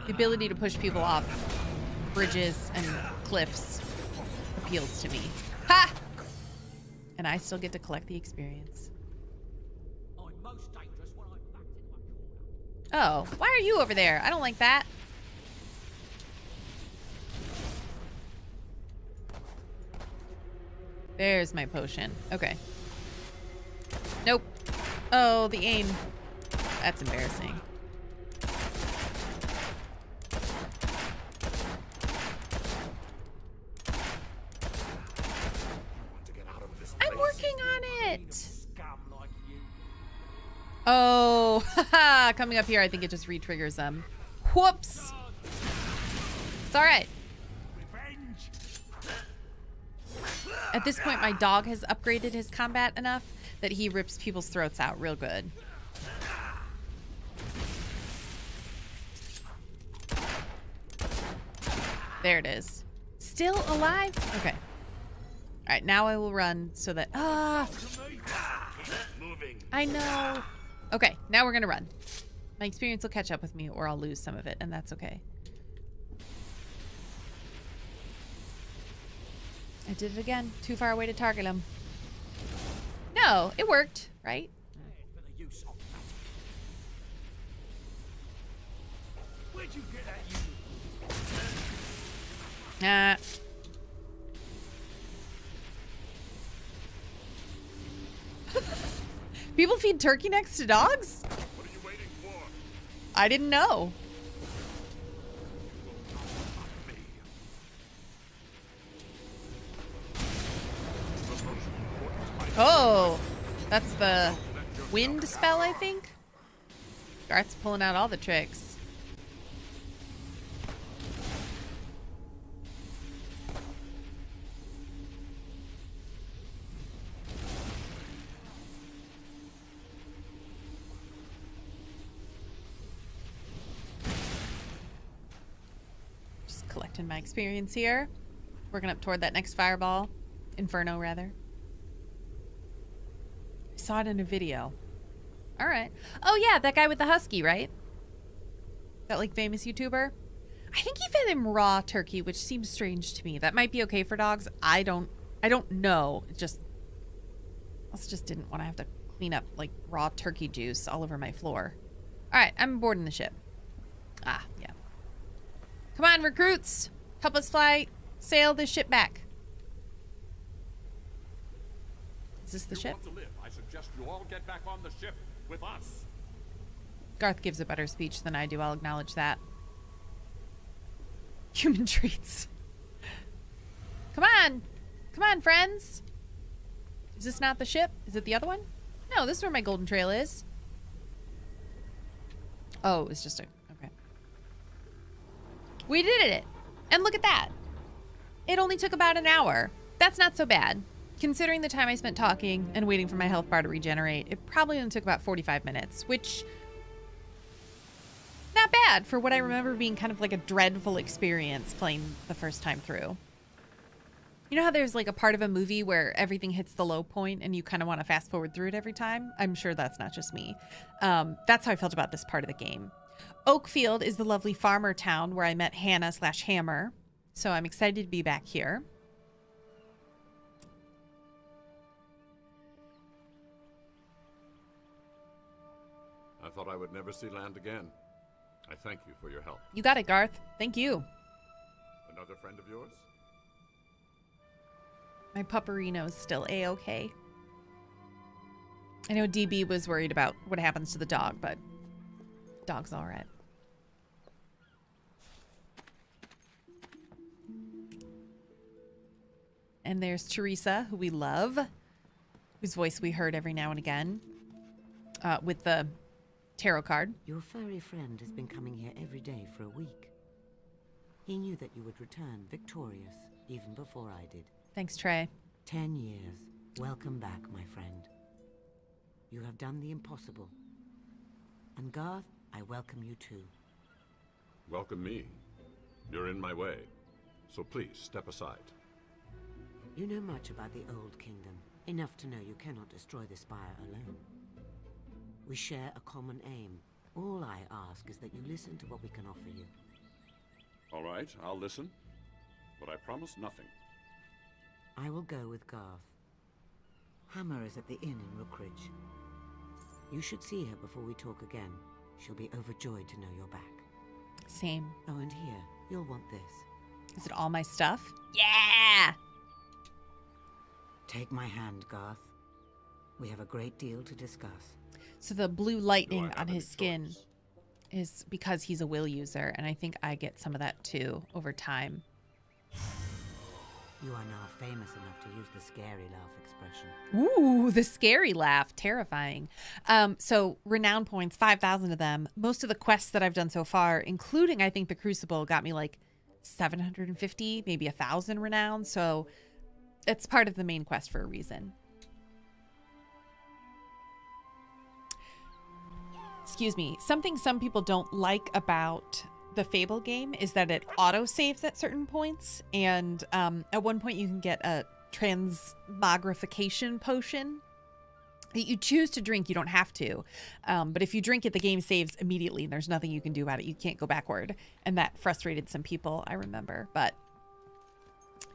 The ability to push people off bridges and cliffs appeals to me. Ha! And I still get to collect the experience. I'm most dangerous when I'm backed into a corner. Oh, why are you over there? I don't like that. There's my potion. Okay. Nope. Oh, the aim. That's embarrassing. I'm working on it. Oh, haha. Coming up here, I think it just re-triggers them. Whoops. It's all right. At this point, my dog has upgraded his combat enough that he rips people's throats out real good. There it is. Still alive? Okay. All right, now I will run so that... I know. Okay, now we're going to run. My experience will catch up with me or I'll lose some of it, and that's okay. I did it again. Too far away to target him. No, it worked, right? Where'd you get that Nah. People feed turkey necks to dogs? What are you waiting for? I didn't know. Oh, that's the wind spell, I think. Garth's pulling out all the tricks. Just collecting my experience here. Working up toward that next fireball. Inferno, rather. Saw it in a video. All right. Oh yeah, that guy with the husky, right? That like famous YouTuber. I think he fed him raw turkey, which seems strange to me. That might be okay for dogs. I don't know. It just also just didn't want to have to clean up like raw turkey juice all over my floor. All right, I'm boarding the ship. Ah, yeah. Come on, recruits. Help us sail this ship back. Is this the ship? I suggest you all get back on the ship with us. Garth gives a better speech than I do. I'll acknowledge that. Human treats. Come on. Come on, friends. Is this not the ship? Is it the other one? No, this is where my golden trail is. Oh, it's just a... Okay. We did it. And look at that. It only took about an hour. That's not so bad. Considering the time I spent talking and waiting for my health bar to regenerate, it probably only took about 45 minutes, which... not bad for what I remember being kind of like a dreadful experience playing the first time through. You know how there's like a part of a movie where everything hits the low point and you kind of want to fast forward through it every time? I'm sure that's not just me. That's how I felt about this part of the game. Oakfield is the lovely farmer town where I met Hannah/Hammer, so I'm excited to be back here. I thought I would never see land again. I thank you for your help. You got it, Garth. Thank you. Another friend of yours? My pupperino's still A-okay. I know DB was worried about what happens to the dog, but dog's all right. And there's Teresa, who we love, whose voice we heard every now and again, with the tarot card. Your furry friend has been coming here every day for a week. He knew that you would return victorious, even before I did. Thanks, Trey. 10 years. Welcome back, my friend. You have done the impossible. And Garth, I welcome you too. Welcome me. You're in my way, so please step aside. You know much about the Old Kingdom, enough to know you cannot destroy the Spire alone. We share a common aim. All I ask is that you listen to what we can offer you. All right, I'll listen, but I promise nothing. I will go with Garth. Hammer is at the inn in Rookridge. You should see her before we talk again. She'll be overjoyed to know you're back. Same. Oh, and here, you'll want this. Is it all my stuff? Yeah! Take my hand, Garth. We have a great deal to discuss. So the blue lightning on his skin is because he's a will user, and I think I get some of that too over time. You are now famous enough to use the scary laugh expression. Ooh, the scary laugh. Terrifying. So renown points, 5,000 of them. Most of the quests that I've done so far, including I think the Crucible, got me like 750, maybe 1,000 renown. So it's part of the main quest for a reason. Excuse me. Something some people don't like about the Fable game is that it auto-saves at certain points. And at one point you can get a transmogrification potion that you choose to drink. You don't have to. But if you drink it, the game saves immediately and there's nothing you can do about it. You can't go backward. And that frustrated some people, I remember. But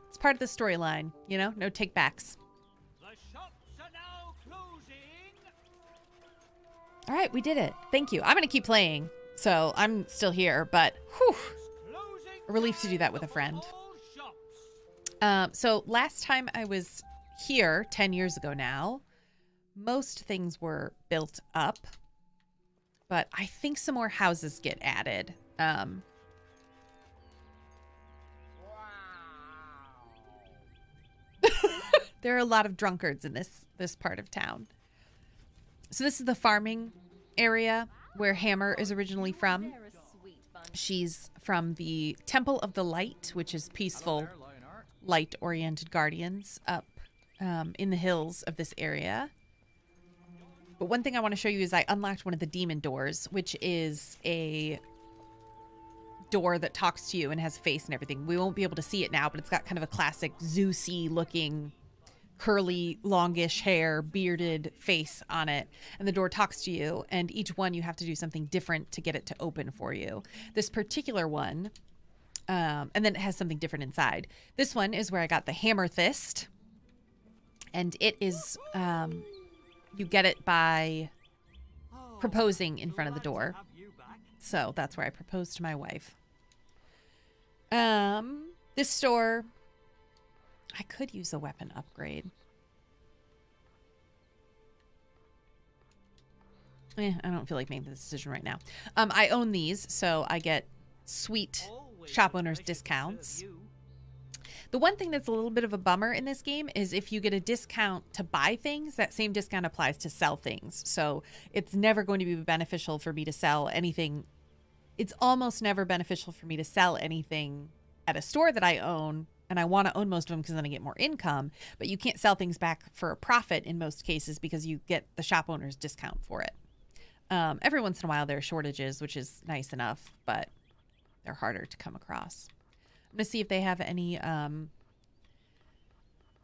it's part of the storyline, you know? No take-backs. All right, we did it. Thank you. I'm going to keep playing. So I'm still here, but whew, a relief to do that with a friend. So last time I was here, 10 years ago now, most things were built up, but I think some more houses get added. There are a lot of drunkards in this part of town. So this is the farming area where Hammer is originally from. She's from the Temple of the Light, which is peaceful, light-oriented guardians up in the hills of this area. But one thing I want to show you is I unlocked one of the demon doors, which is a door that talks to you and has a face and everything. We won't be able to see it now, but it's got kind of a classic Zeus-y looking curly, longish hair, bearded face on it. And the door talks to you, and each one you have to do something different to get it to open for you. This particular one, and then it has something different inside. This one is where I got the hammer fist. And it is, you get it by proposing in front of the door. So that's where I proposed to my wife. This store, I could use a weapon upgrade. I don't feel like making this decision right now. I own these, so I get sweet shop owners discounts. The one thing that's a little bit of a bummer in this game is if you get a discount to buy things, that same discount applies to sell things. So it's never going to be beneficial for me to sell anything. It's almost never beneficial for me to sell anything at a store that I own. And I want to own most of them because then I get more income. But you can't sell things back for a profit in most cases because you get the shop owner's discount for it. Every once in a while there are shortages, which is nice enough, but they're harder to come across. I'm going to see if they have any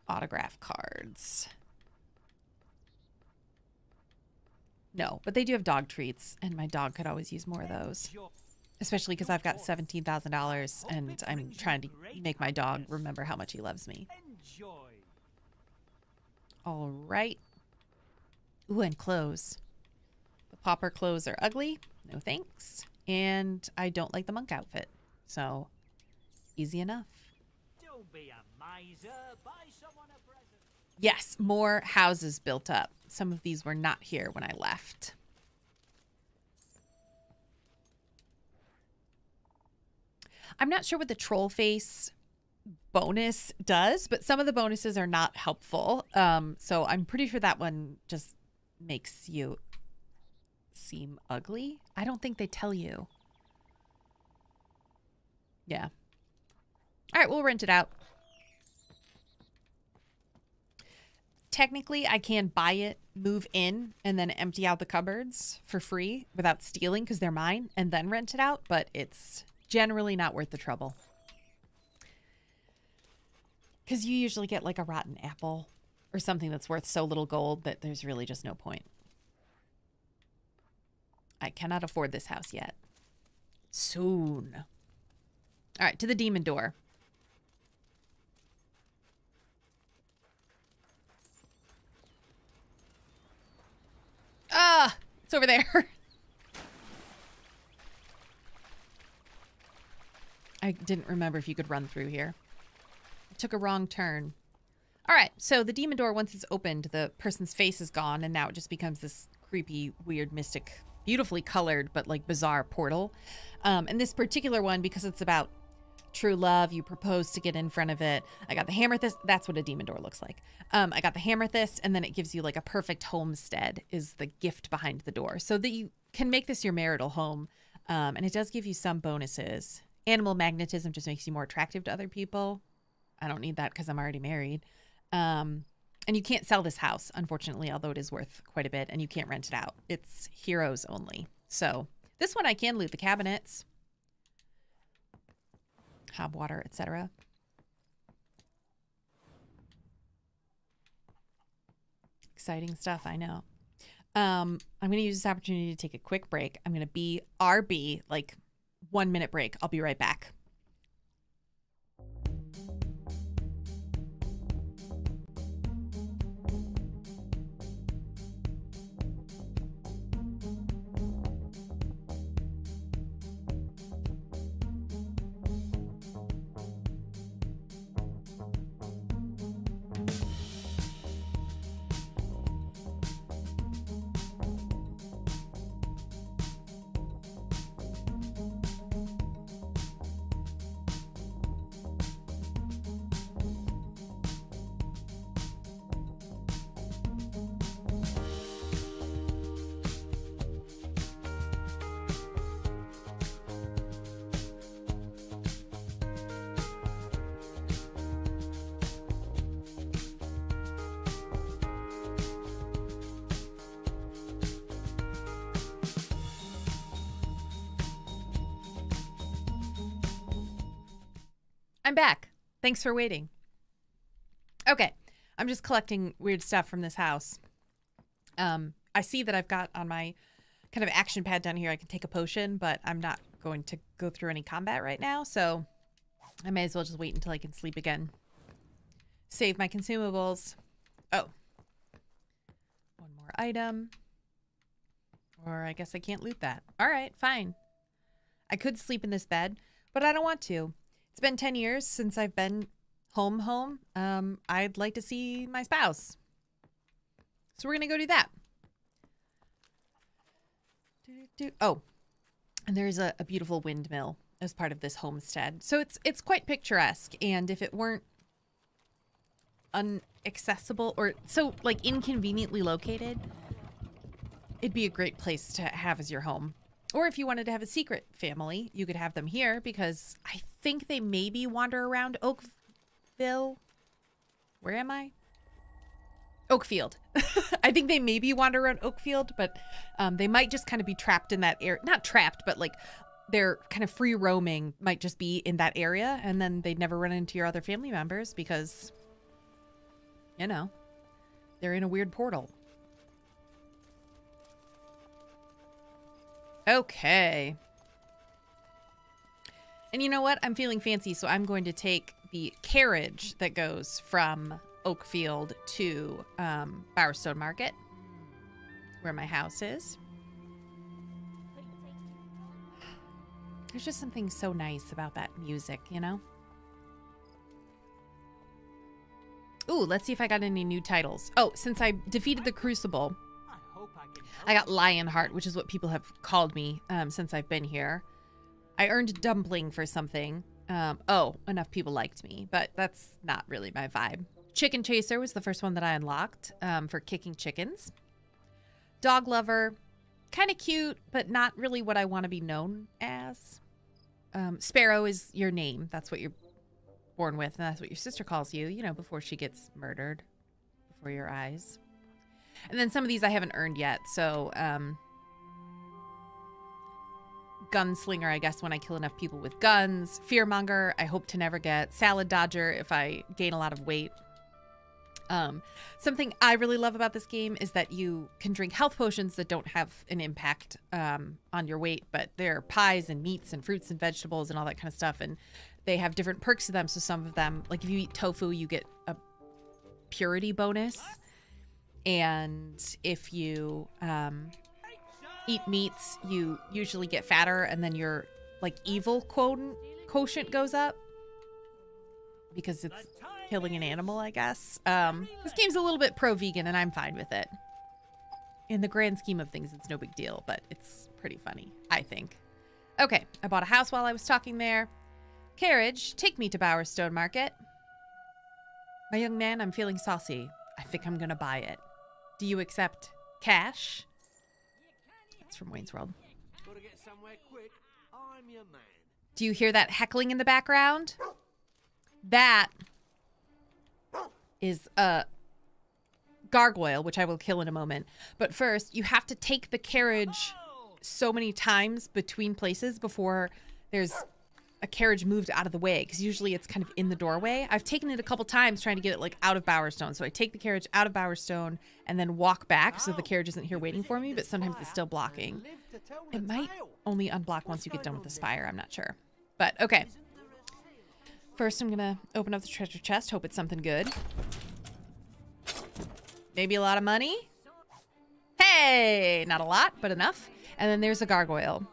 autograph cards. No, but they do have dog treats, and my dog could always use more of those. Especially because I've got $17,000 and I'm trying to make my dog remember how much he loves me. All right. Ooh, and clothes. The pauper clothes are ugly. No thanks. And I don't like the monk outfit. So, easy enough. Don't be a miser. Buy someone a present. Yes, more houses built up. Some of these were not here when I left. I'm not sure what the troll face bonus does, but some of the bonuses are not helpful. So I'm pretty sure that one just makes you seem ugly. I don't think they tell you. Yeah. All right, we'll rent it out. Technically, I can buy it, move in, and then empty out the cupboards for free without stealing because they're mine, and then rent it out, but it's generally not worth the trouble. Because you usually get like a rotten apple or something that's worth so little gold that there's really just no point. I cannot afford this house yet. Soon. All right, to the demon door. Ah, it's over there. I didn't remember if you could run through here. I took a wrong turn. All right, so the demon door, once it's opened, the person's face is gone, and now it just becomes this creepy, weird, mystic, beautifully colored, but like bizarre portal. And this particular one, because it's about true love, you propose to get in front of it. I got the hammer. That's what a demon door looks like. I got the hammerthist, and then it gives you like a perfect homestead is the gift behind the door, so that you can make this your marital home. And it does give you some bonuses. Animal magnetism just makes you more attractive to other people. I don't need that because I'm already married. And you can't sell this house, unfortunately, although it is worth quite a bit, and you can't rent it out. It's heroes only. So this one I can loot the cabinets, hob water, etc. Exciting stuff, I know. I'm going to use this opportunity to take a quick break. I'm going to BRB, like 1 minute break. I'll be right back. I'm back. Thanks for waiting. Okay, I'm just collecting weird stuff from this house. I see that I've got on my kind of action pad down here, I can take a potion, but I'm not going to go through any combat right now, so I may as well just wait until I can sleep again. Save my consumables. Oh. One more item. Or I guess I can't loot that. All right, fine. I could sleep in this bed, but I don't want to. It's been 10 years since I've been home. I'd like to see my spouse. So we're going to go do that. Oh, and there's a beautiful windmill as part of this homestead. So it's quite picturesque. And if it weren't inaccessible or so like inconveniently located, it'd be a great place to have as your home. Or if you wanted to have a secret family, you could have them here because I think they maybe wander around Oakville. Where am I? Oakfield. I think they maybe wander around Oakfield, but they might just kind of be trapped in that area. Not trapped, but like they're kind of free roaming might just be in that area. And then they'd never run into your other family members because, you know, they're in a weird portal. Okay. And you know what? I'm feeling fancy, so I'm going to take the carriage that goes from Oakfield to Bowerstone Market, where my house is. There's just something so nice about that music, you know? Ooh, let's see if I got any new titles. Oh, since I defeated the Crucible, I got Lionheart, which is what people have called me since I've been here. I earned Dumpling for something. Oh, enough people liked me, but that's not really my vibe. Chicken Chaser was the first one that I unlocked for kicking chickens. Dog Lover, kind of cute, but not really what I want to be known as. Sparrow is your name. That's what you're born with, and that's what your sister calls you, you know, before she gets murdered before your eyes. And then some of these I haven't earned yet, so Gunslinger, I guess, when I kill enough people with guns. Fearmonger, I hope to never get. Salad Dodger, if I gain a lot of weight. Something I really love about this game is that you can drink health potions that don't have an impact on your weight, but they're pies and meats and fruits and vegetables and all that kind of stuff, and they have different perks to them. So some of them, like if you eat tofu, you get a purity bonus. And if you eat meats, you usually get fatter, and then your like evil quotient goes up because it's killing an animal, I guess. This game's a little bit pro-vegan, and I'm fine with it. In the grand scheme of things, it's no big deal, but it's pretty funny, I think. Okay, I bought a house while I was talking there. Carriage, take me to Bowerstone Market. My young man, I'm feeling saucy. I think I'm gonna buy it. Do you accept cash? That's from Wayne's World. Gotta get somewhere quick. I'm your man. Do you hear that heckling in the background? That is a gargoyle, which I will kill in a moment. But first, you have to take the carriage so many times between places before there's a carriage moved out of the way, because usually it's kind of in the doorway. I've taken it a couple times trying to get it like out of Bowerstone. So I take the carriage out of Bowerstone and then walk back so the carriage isn't here waiting for me, but sometimes it's still blocking. It might only unblock once you get done with the spire. I'm not sure. But okay. First, I'm gonna open up the treasure chest. Hope it's something good. Maybe a lot of money. Hey, not a lot, but enough. And then there's a gargoyle.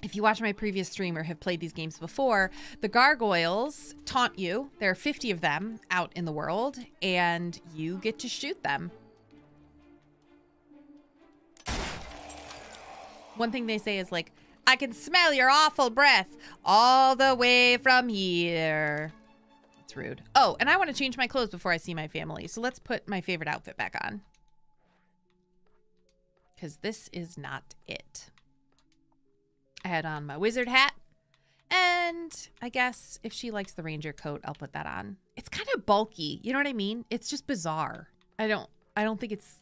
If you watch my previous stream or have played these games before, the gargoyles taunt you. There are 50 of them out in the world, and you get to shoot them. One thing they say is like, I can smell your awful breath all the way from here. It's rude. Oh, and I want to change my clothes before I see my family. So let's put my favorite outfit back on. Because this is not it. I had on my wizard hat. And I guess if she likes the ranger coat, I'll put that on. It's kind of bulky. You know what I mean? It's just bizarre. I don't think it's...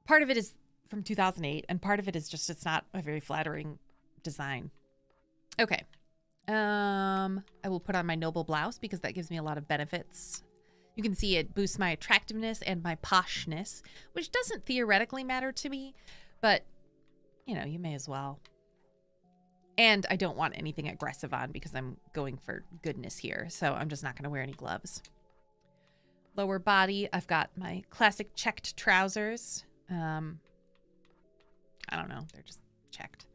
Part of it is from 2008, and part of it is just it's not a very flattering design. Okay. I will put on my noble blouse because that gives me a lot of benefits. You can see it boosts my attractiveness and my poshness, which doesn't theoretically matter to me, but, you know, you may as well. And I don't want anything aggressive on because I'm going for goodness here, so I'm just not going to wear any gloves. Lower body, I've got my classic checked trousers. I don't know, they're just checked.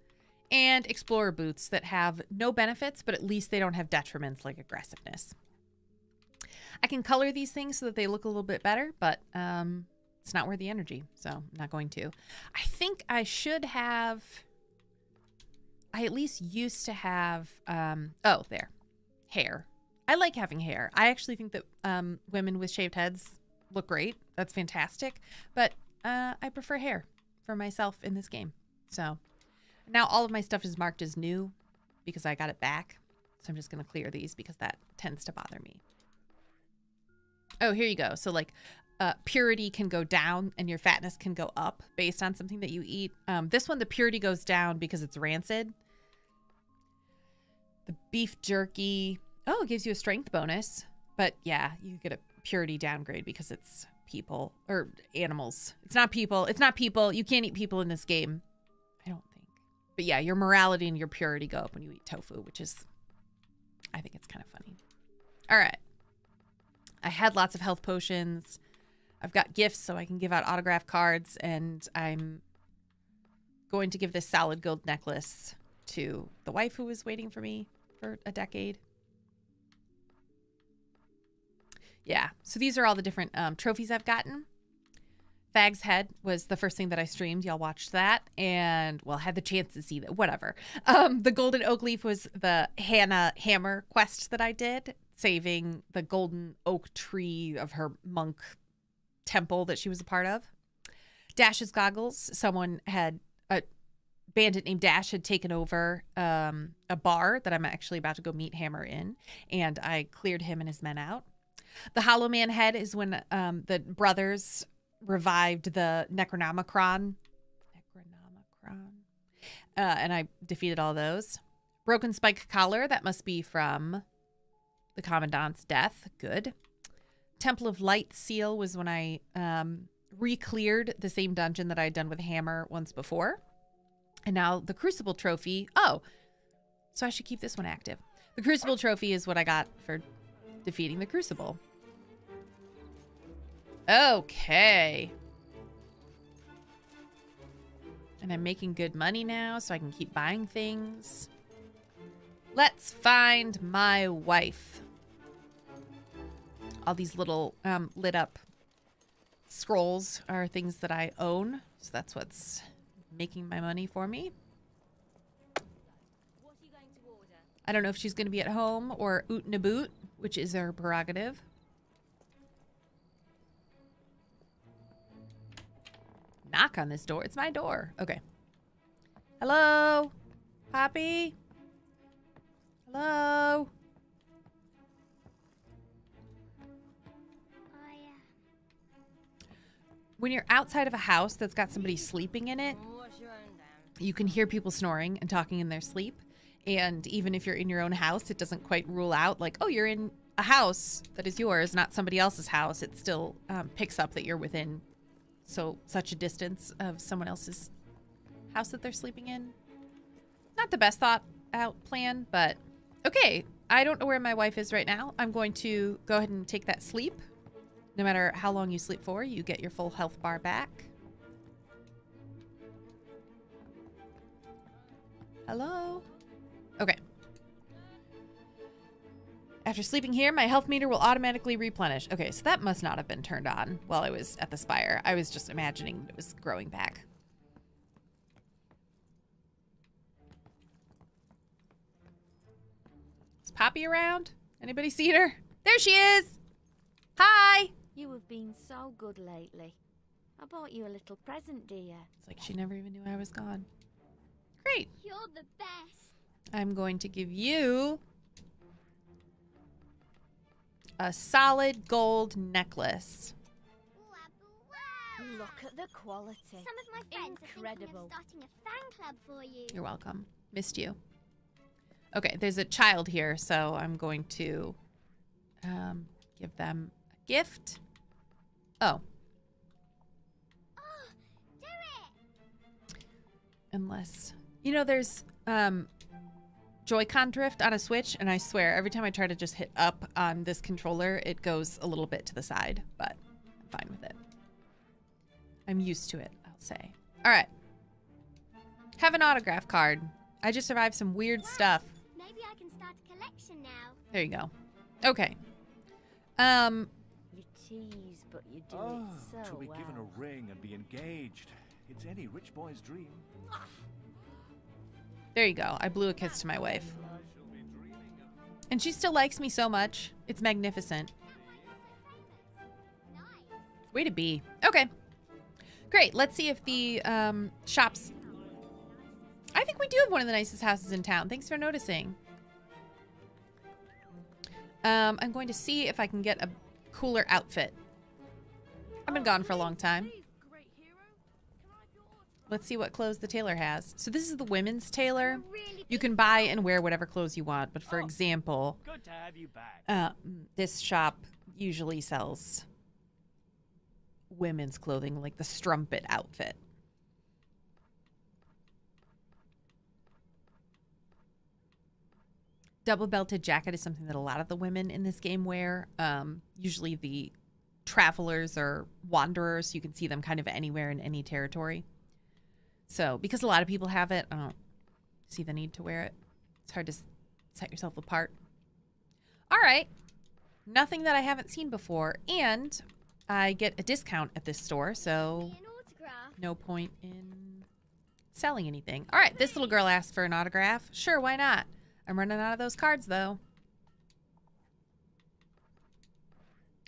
And explorer boots that have no benefits, but at least they don't have detriments like aggressiveness. I can color these things so that they look a little bit better, but it's not worth the energy, so I'm not going to. I think I should have... I at least used to have... oh, there. Hair. I like having hair. I actually think that women with shaved heads look great. That's fantastic. But I prefer hair for myself in this game. So now all of my stuff is marked as new because I got it back. So I'm just going to clear these because that tends to bother me. Oh, here you go. So like purity can go down and your fatness can go up based on something that you eat. This one, the purity goes down because it's rancid. The beef jerky. Oh, it gives you a strength bonus. But yeah, you get a purity downgrade because it's people or animals. It's not people. It's not people. You can't eat people in this game. I don't think. But yeah, your morality and your purity go up when you eat tofu, which is, I think it's kind of funny. All right. I had lots of health potions. I've got gifts so I can give out autograph cards, and I'm going to give this solid gold necklace to the wife who was waiting for me for a decade. Yeah, so these are all the different trophies I've gotten. Fag's Head was the first thing that I streamed. Y'all watched that and, well, had the chance to see that. Whatever. The Golden Oak Leaf was the Hannah Hammer quest that I did, saving the golden oak tree of her monk temple that she was a part of. Dash's goggles. Someone had, a bandit named Dash had taken over a bar that I'm actually about to go meet Hammer in, and I cleared him and his men out. The Hollow Man head is when the brothers revived the Necronomicron. And I defeated all those. Broken Spike Collar, that must be from the Commandant's death. Good. Temple of Light seal was when I re-cleared the same dungeon that I had done with Hammer once before. And now the Crucible Trophy. Oh, so I should keep this one active. The Crucible Trophy is what I got for defeating the Crucible. Okay. And I'm making good money now, so I can keep buying things. Let's find my wife. all these little lit up scrolls are things that I own. So that's what's making my money for me. I don't know if she's going to be at home or oot and a boot, which is her prerogative. Knock on this door. It's my door. Okay. Hello? Poppy? Hello? When you're outside of a house that's got somebody sleeping in it, you can hear people snoring and talking in their sleep. And even if you're in your own house, it doesn't quite rule out like, oh, you're in a house that is yours, not somebody else's house. It still picks up that you're within such a distance of someone else's house that they're sleeping in. Not the best thought out plan, but okay. I don't know where my wife is right now. I'm going to go ahead and take that sleep. No matter how long you sleep for, you get your full health bar back. Hello? Okay. After sleeping here, my health meter will automatically replenish. Okay, so that must not have been turned on while I was at the spire. I was just imagining it was growing back. Is Poppy around? Anybody seen her? There she is! Hi! You have been so good lately. I bought you a little present, dear. It's like she never even knew I was gone. Great. You're the best. I'm going to give you a solid gold necklace. Look at the quality. Some of my friends Incredible. are thinking of starting a fan club for you. You're welcome. Missed you. Okay, there's a child here, so I'm going to give them a gift. Oh. Oh, do it! Unless... You know, there's Joy-Con drift on a Switch, and I swear, every time I try to just hit up on this controller, it goes a little bit to the side, but I'm fine with it. I'm used to it, I'll say. All right. Have an autograph card. I just survived some weird stuff. Maybe I can start a collection now. There you go. Okay. You tease, but you do Oh, it so to be well. given a ring and be engaged. It's any rich boy's dream. There you go. I blew a kiss to my wife. And she still likes me so much. It's magnificent. Way to be. Okay. Great. Let's see if the shops... I think we do have one of the nicest houses in town. Thanks for noticing. I'm going to see if I can get a cooler outfit. I've been gone for a long time. Let's see what clothes the tailor has. So this is the women's tailor. You can buy and wear whatever clothes you want. But for example, Good to have you back. this shop usually sells women's clothing, like the strumpet outfit. Double belted jacket is something that a lot of the women in this game wear. Usually the travelers or wanderers, you can see them kind of anywhere in any territory. So because a lot of people have it, I don't see the need to wear it. It's hard to set yourself apart. All right. Nothing that I haven't seen before. And I get a discount at this store, so no point in selling anything. All right. This little girl asked for an autograph. Sure, why not? I'm running out of those cards, though.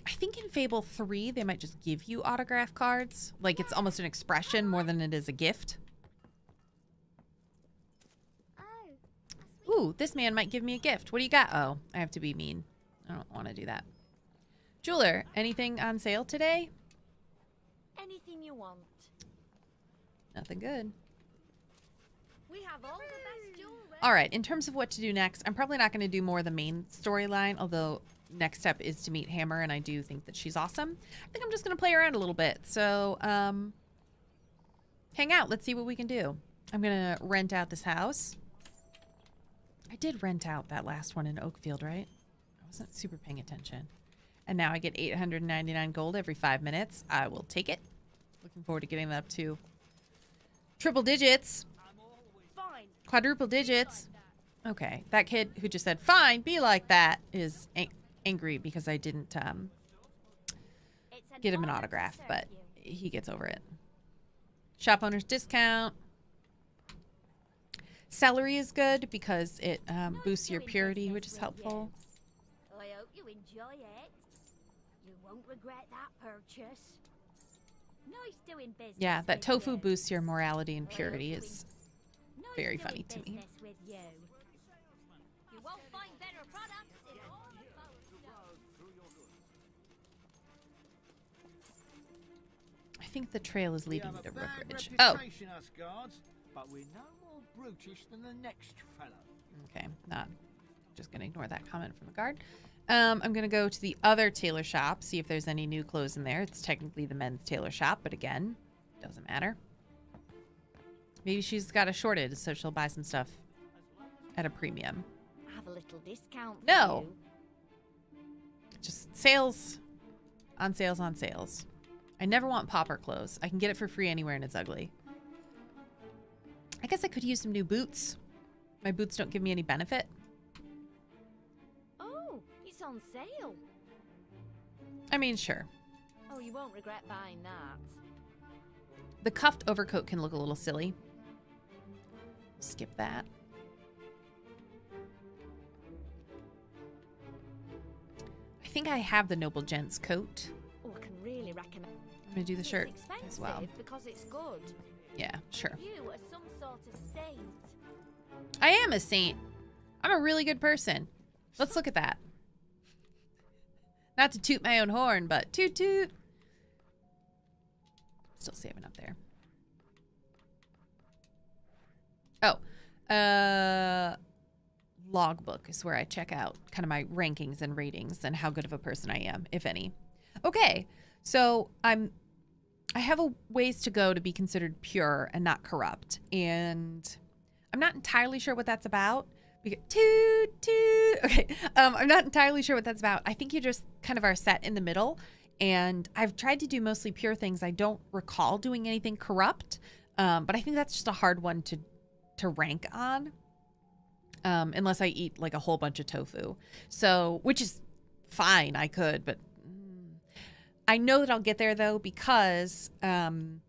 I think in Fable 3, they might just give you autograph cards. Like, it's almost an expression more than it is a gift. Ooh, this man might give me a gift. What do you got? Oh, I have to be mean. I don't want to do that. Jeweler, anything on sale today? Anything you want. Nothing good. We have all the best jewelry. All right, in terms of what to do next, I'm probably not going to do more of the main storyline, although next step is to meet Hammer, and I do think that she's awesome. I think I'm just going to play around a little bit. So, hang out. Let's see what we can do. I'm going to rent out this house. I did rent out that last one in Oakfield, right? I wasn't super paying attention. And now I get 899 gold every 5 minutes. I will take it. Looking forward to getting that up to triple digits. Quadruple digits. Okay, that kid who just said, fine, be like that, is angry because I didn't get him an autograph, but he gets over it. Shop owner's discount. Celery is good because it boosts your purity, which is helpful. I hope you enjoy it. You won't regret that purchase. Nice doing business. Yeah, that with tofu you. boosts your morality and purity is very funny to me. With you. You won't find better products in all of I think the trail is leading me to Rookridge. Oh. Oh, Us guards, but we're no more brutish than the next fellow. okay. Not just gonna ignore that comment from the guard. I'm gonna go to the other tailor shop, see if there's any new clothes in there. It's technically the men's tailor shop, but again, doesn't matter. Maybe she's got a shortage, so she'll buy some stuff at a premium. have a little discount. For No. you. Just sales on sales on sales. I never want pauper clothes. I can get it for free anywhere and it's ugly. I guess I could use some new boots. My boots don't give me any benefit. Oh, it's on sale. I mean, sure. Oh, you won't regret buying that. The cuffed overcoat can look a little silly. Skip that. I think I have the Noble Gent's coat. Oh, I can really recommend. I'm gonna do the shirt It's expensive as well. because it's good. Yeah, sure. You are some sort of saint. I am a saint. I'm a really good person. Let's look at that. Not to toot my own horn, but toot toot. Still saving up there. Oh, logbook is where I check out kind of my rankings and ratings and how good of a person I am, if any. Okay, so I have a ways to go to be considered pure and not corrupt, and I'm not entirely sure what that's about. Toot toot. Okay, I'm not entirely sure what that's about. I think you just kind of are set in the middle, and I've tried to do mostly pure things. I don't recall doing anything corrupt, but I think that's just a hard one to rank on, unless I eat like a whole bunch of tofu. So, which is fine, I could, but I know that I'll get there though, because after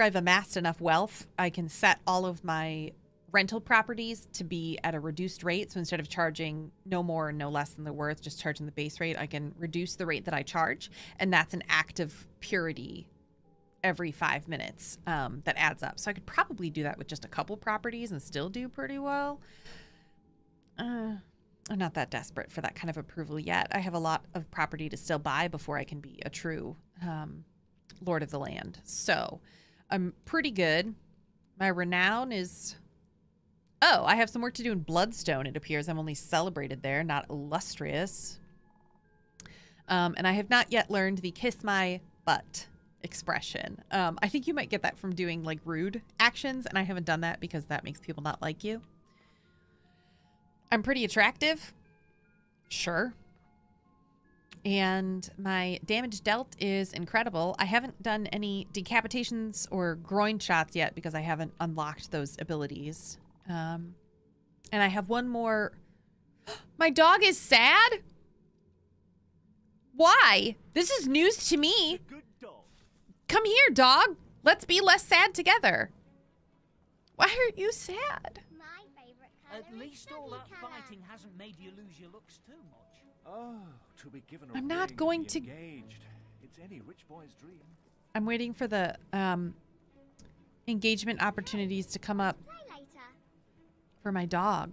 I've amassed enough wealth, I can set all of my rental properties to be at a reduced rate. So instead of charging no more and no less than they're worth, just charging the base rate, I can reduce the rate that I charge. And that's an act of purity every 5 minutes that adds up. So I could probably do that with just a couple properties and still do pretty well. I'm not that desperate for that kind of approval yet. I have a lot of property to still buy before I can be a true Lord of the Land. So I'm pretty good. My renown is... Oh, I have some work to do in Bloodstone, it appears. I'm only celebrated there, not illustrious. And I have not yet learned the kiss my butt expression. I think you might get that from doing like rude actions, and I haven't done that because that makes people not like you. I'm pretty attractive. Sure. And my damage dealt is incredible. I haven't done any decapitations or groin shots yet because I haven't unlocked those abilities. And I have one more. My dog is sad? Why? This is news to me. Come here, dog. Let's be less sad together. Why aren't you sad? My favorite color. At least all that fighting hasn't made you lose your looks too much. Oh, to be given a I'm not ring going and to- be engaged. It's any rich boy's dream. I'm waiting for the engagement opportunities to come up Play later. for my dog.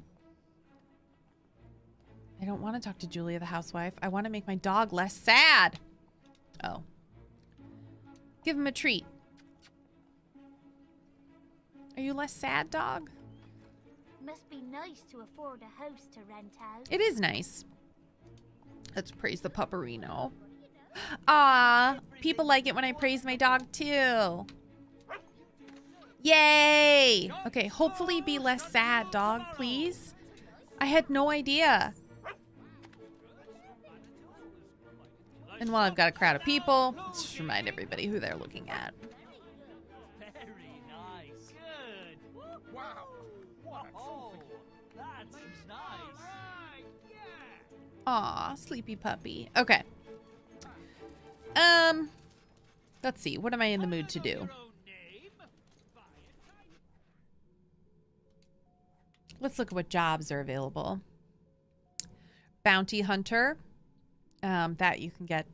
I don't want to talk to Julia the housewife. I want to make my dog less sad. Oh. Give him a treat. Are you less sad, dog? Must be nice to afford a house to rent out. It is nice. Let's praise the pupperino. Ah, people like it when I praise my dog too. Yay! Okay, hopefully be less sad, dog, please. I had no idea. And while I've got a crowd of people, let's just remind everybody who they're looking at. Very nice. Good. Wow. Oh, that's nice. Aw, sleepy puppy. Okay. Let's see. What am I in the mood to do? Let's look at what jobs are available. Bounty hunter. That you can get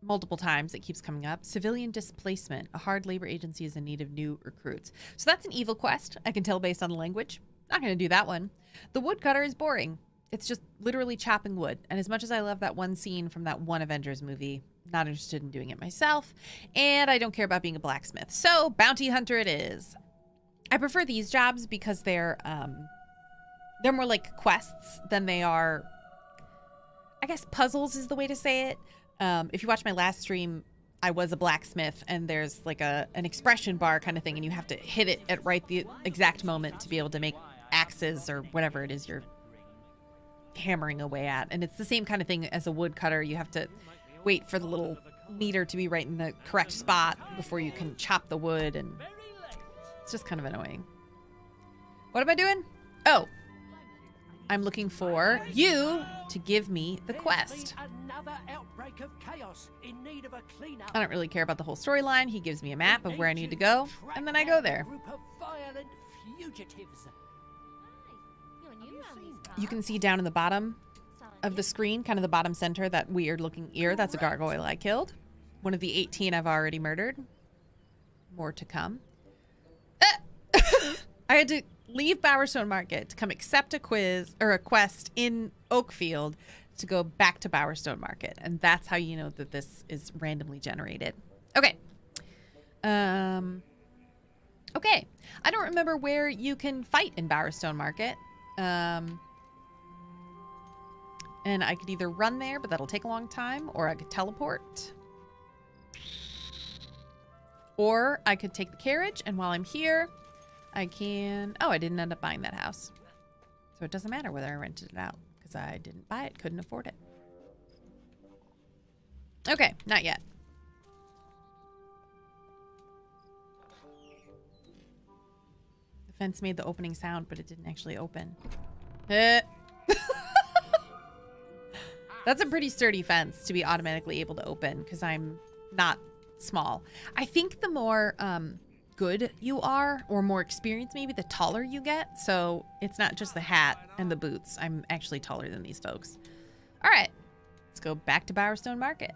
multiple times. It keeps coming up. Civilian displacement. A hard labor agency is in need of new recruits. So that's an evil quest. I can tell based on the language. Not going to do that one. The woodcutter is boring. It's just literally chopping wood. And as much as I love that one scene from that one Avengers movie, not interested in doing it myself. And I don't care about being a blacksmith. So bounty hunter it is. I prefer these jobs because they're more like quests than they are, I guess puzzles is the way to say it. If you watch my last stream, I was a blacksmith and there's like an expression bar kind of thing and you have to hit it at right the exact moment to be able to make axes or whatever it is you're hammering away at. And it's the same kind of thing as a woodcutter. You have to wait for the little meter to be right in the correct spot before you can chop the wood, and it's just kind of annoying. What am I doing? Oh, I'm looking for you to give me the quest. I don't really care about the whole storyline. He gives me a map of where I need to go, and then I go there. You can see down in the bottom of the screen, kind of the bottom center, that weird looking ear. That's a gargoyle I killed. One of the 18 I've already murdered. More to come. I had to leave Bowerstone Market to come accept a quiz or a quest in Oakfield to go back to Bowerstone Market. And that's how you know that this is randomly generated. Okay. Okay. I don't remember where you can fight in Bowerstone Market. And I could either run there, but that'll take a long time, or I could teleport. Or I could take the carriage, and while I'm here, I can... Oh, I didn't end up buying that house. So it doesn't matter whether I rented it out, because I didn't buy it, couldn't afford it. Okay, not yet. The fence made the opening sound, but it didn't actually open. That's a pretty sturdy fence to be automatically able to open because I'm not small. I think the more good you are, or more experienced maybe, the taller you get. So it's not just the hat and the boots. I'm actually taller than these folks. All right, let's go back to Bowerstone Market.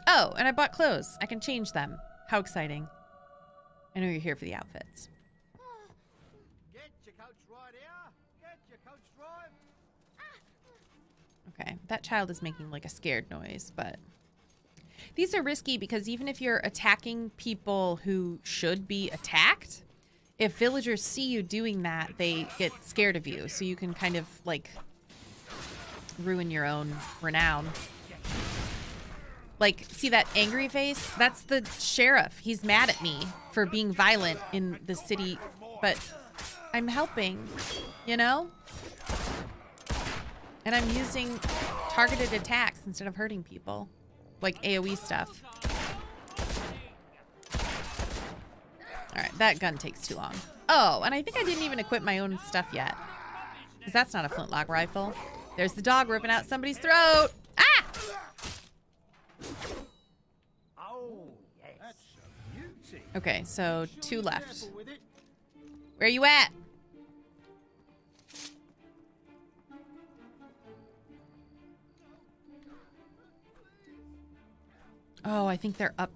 Oh, and I bought clothes. I can change them. How exciting. I know you're here for the outfits. Get your coach right here. Get your coach drive. Okay, that child is making like a scared noise, but these are risky because even if you're attacking people who should be attacked, if villagers see you doing that, they get scared of you. So you can kind of like ruin your own renown. Like, see that angry face? That's the sheriff. He's mad at me for being violent in the city, but I'm helping, you know? And I'm using targeted attacks instead of hurting people. Like AoE stuff. Alright, that gun takes too long. Oh, and I think I didn't even equip my own stuff yet. Because that's not a flintlock rifle. There's the dog ripping out somebody's throat. Ah! Oh, yes. That's a beauty. Okay, so 2 left. Where are you at? Oh, I think they're up.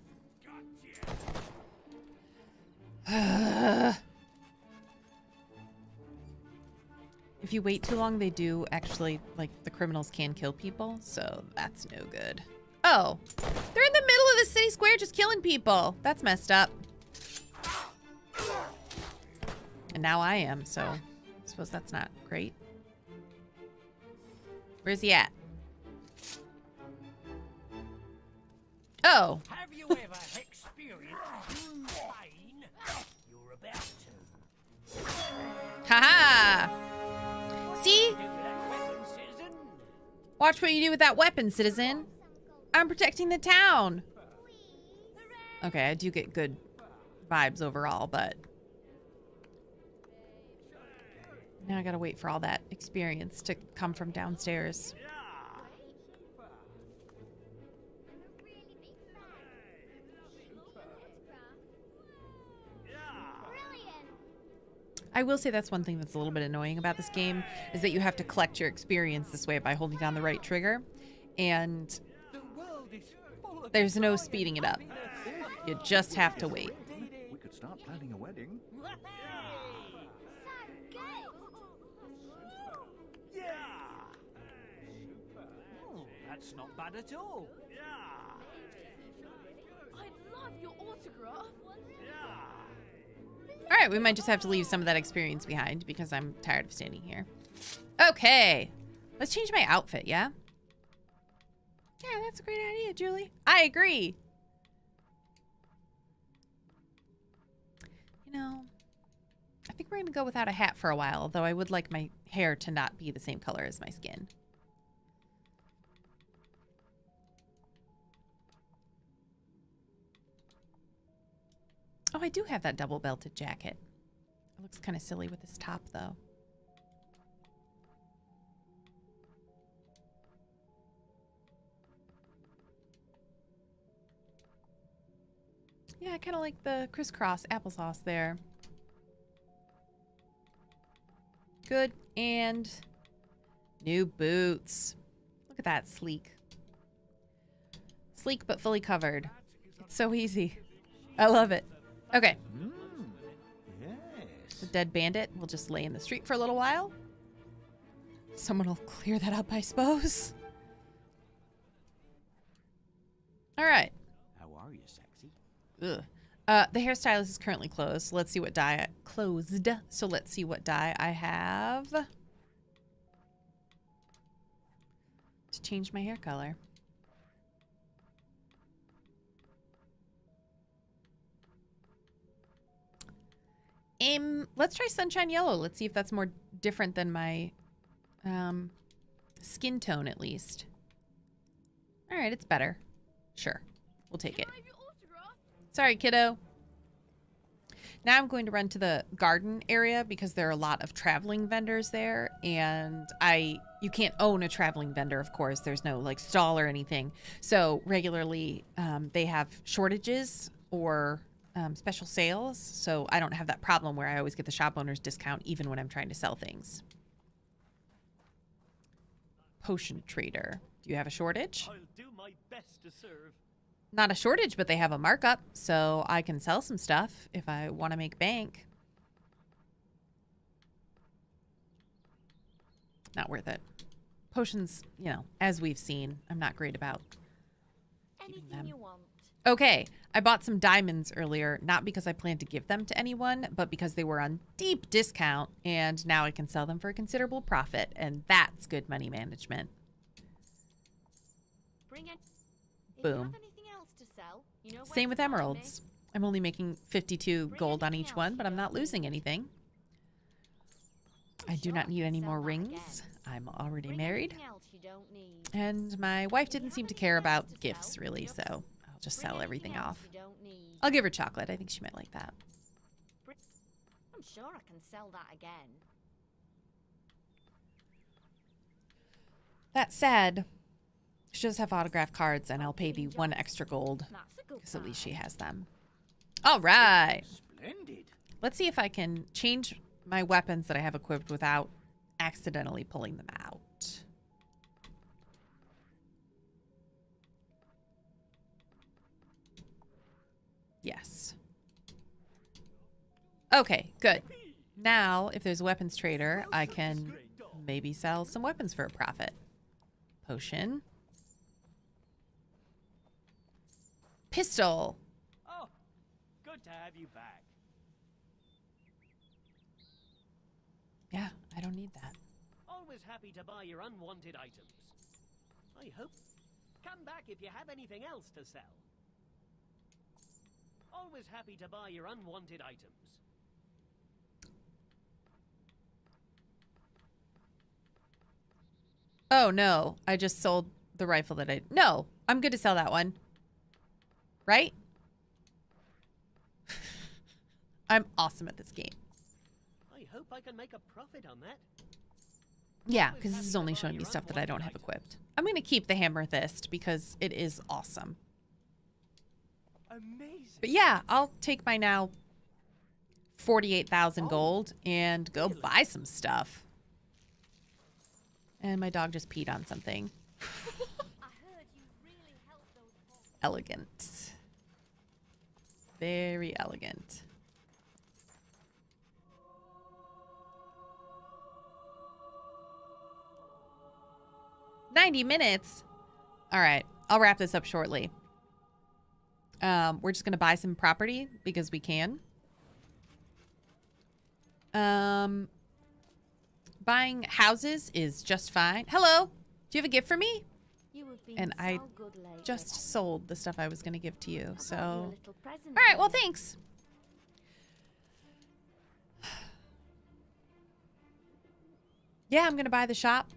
If you wait too long, they do actually, like, the criminals can kill people, so that's no good. Oh, they're in the middle of the city square just killing people. That's messed up. And now I am, so I suppose that's not great. Where's he at? Oh. Have you ever experienced pain? You're about to. Haha! See? Watch what you do with that weapon, citizen. I'm protecting the town. Okay, I do get good vibes overall, but now I gotta wait for all that experience to come from downstairs. I will say that's one thing that's a little bit annoying about this game, is that you have to collect your experience this way by holding down the right trigger, and there's no speeding it up. You just have to wait. We could start planning a wedding. Yeah! Oh, that's not bad at all. Yeah! I'd love your autograph. All right, we might just have to leave some of that experience behind because I'm tired of standing here. Okay, let's change my outfit, yeah? Yeah, that's a great idea, Julie. I agree. You know, I think we're going to go without a hat for a while, though I would like my hair to not be the same color as my skin. Oh, I do have that double belted jacket. It looks kind of silly with this top, though. Yeah, I kind of like the crisscross applesauce there. Good. And new boots. Look at that, sleek. Sleek but fully covered. It's so easy. I love it. Okay. Yes. The dead bandit will just lay in the street for a little while. Someone will clear that up, I suppose. All right. How are you, sexy? Ugh. The hairstylist is currently closed. Let's see what dye closed. So let's see what dye I have to change my hair color. Let's try Sunshine Yellow. Let's see if that's more different than my skin tone, at least. All right, it's better. Sure, we'll take it. Sorry, kiddo. Now I'm going to run to the garden area because there are a lot of traveling vendors there, and you can't own a traveling vendor, of course. There's no like stall or anything. So regularly they have shortages or special sales, so I don't have that problem where I always get the shop owner's discount even when I'm trying to sell things. Potion trader. Do you have a shortage? I'll do my best to serve. Not a shortage, but they have a markup, so I can sell some stuff if I want to make bank. Not worth it. Potions, you know, as we've seen, I'm not great about keeping them. You want. Okay, I bought some diamonds earlier, not because I planned to give them to anyone, but because they were on deep discount, and now I can sell them for a considerable profit, and that's good money management. Bring it. Boom. Same with emeralds. I'm only making 52 gold on each one, but I'm not losing anything. I do not need any more rings. I'm already married. And my wife didn't seem to care about gifts, really, so I'll just sell everything off. I'll give her chocolate. I think she might like that. I'm sure I can sell that again. That said, she does have autograph cards, and I'll pay the 1 extra gold, because at least she has them. All right. Splendid. Let's see if I can change my weapons that I have equipped without accidentally pulling them out. Yes. Okay, good. Now, if there's a weapons trader, I can maybe sell some weapons for a profit. Potion. Pistol. Oh, good to have you back. Yeah, I don't need that. Always happy to buy your unwanted items. I hope. Come back if you have anything else to sell. Always happy to buy your unwanted items. Oh, no. I just sold the rifle that I... No, I'm good to sell that one. Right? I'm awesome at this game. I hope I can make a profit on that. Yeah, because this is only showing me stuff that I don't have equipped. I'm going to keep the hammer fist because it is awesome. Amazing. But yeah, I'll take my now 48,000 gold and go buy some stuff. And my dog just peed on something. Elegant. Very elegant. $90. All right, I'll wrap this up shortly. We're just gonna buy some property because we can. Buying houses is just fine. Hello, do you have a gift for me? And I just sold the stuff I was gonna give to you. So, all right, well, thanks. Yeah, I'm gonna buy the shop.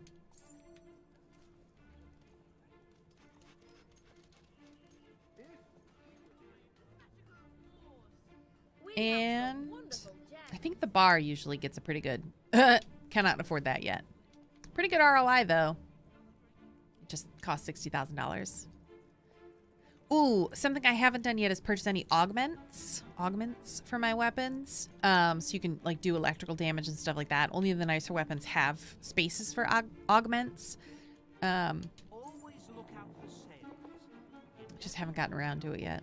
And I think the bar usually gets a pretty good... Cannot afford that yet. Pretty good ROI, though. It just cost $60,000. Ooh, something I haven't done yet is purchase any augments for my weapons. So you can, like, do electrical damage and stuff like that. Only the nicer weapons have spaces for augments. Just haven't gotten around to it yet.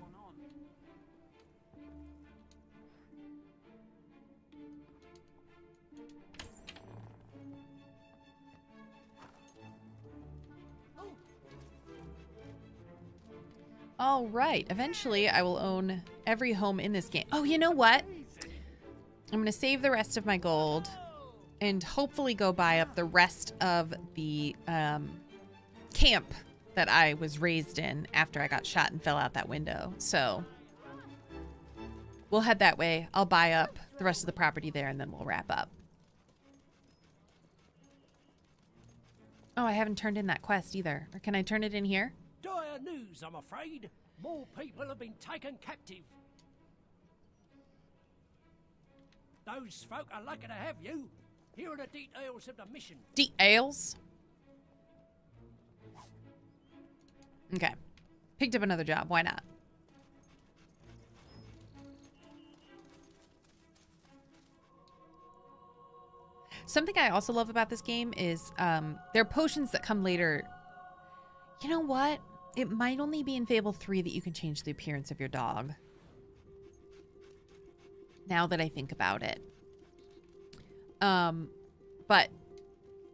All right. Eventually, I will own every home in this game. Oh, you know what? I'm going to save the rest of my gold and hopefully go buy up the rest of the camp that I was raised in after I got shot and fell out that window. So we'll head that way. I'll buy up the rest of the property there and then we'll wrap up. Oh, I haven't turned in that quest either. Or can I turn it in here? Dire news, I'm afraid. More people have been taken captive. Those folk are lucky to have you. Here are the details of the mission. Details? Okay. Picked up another job. Why not? Something I also love about this game is there are potions that come later. You know what? It might only be in Fable 3 that you can change the appearance of your dog. Now that I think about it. But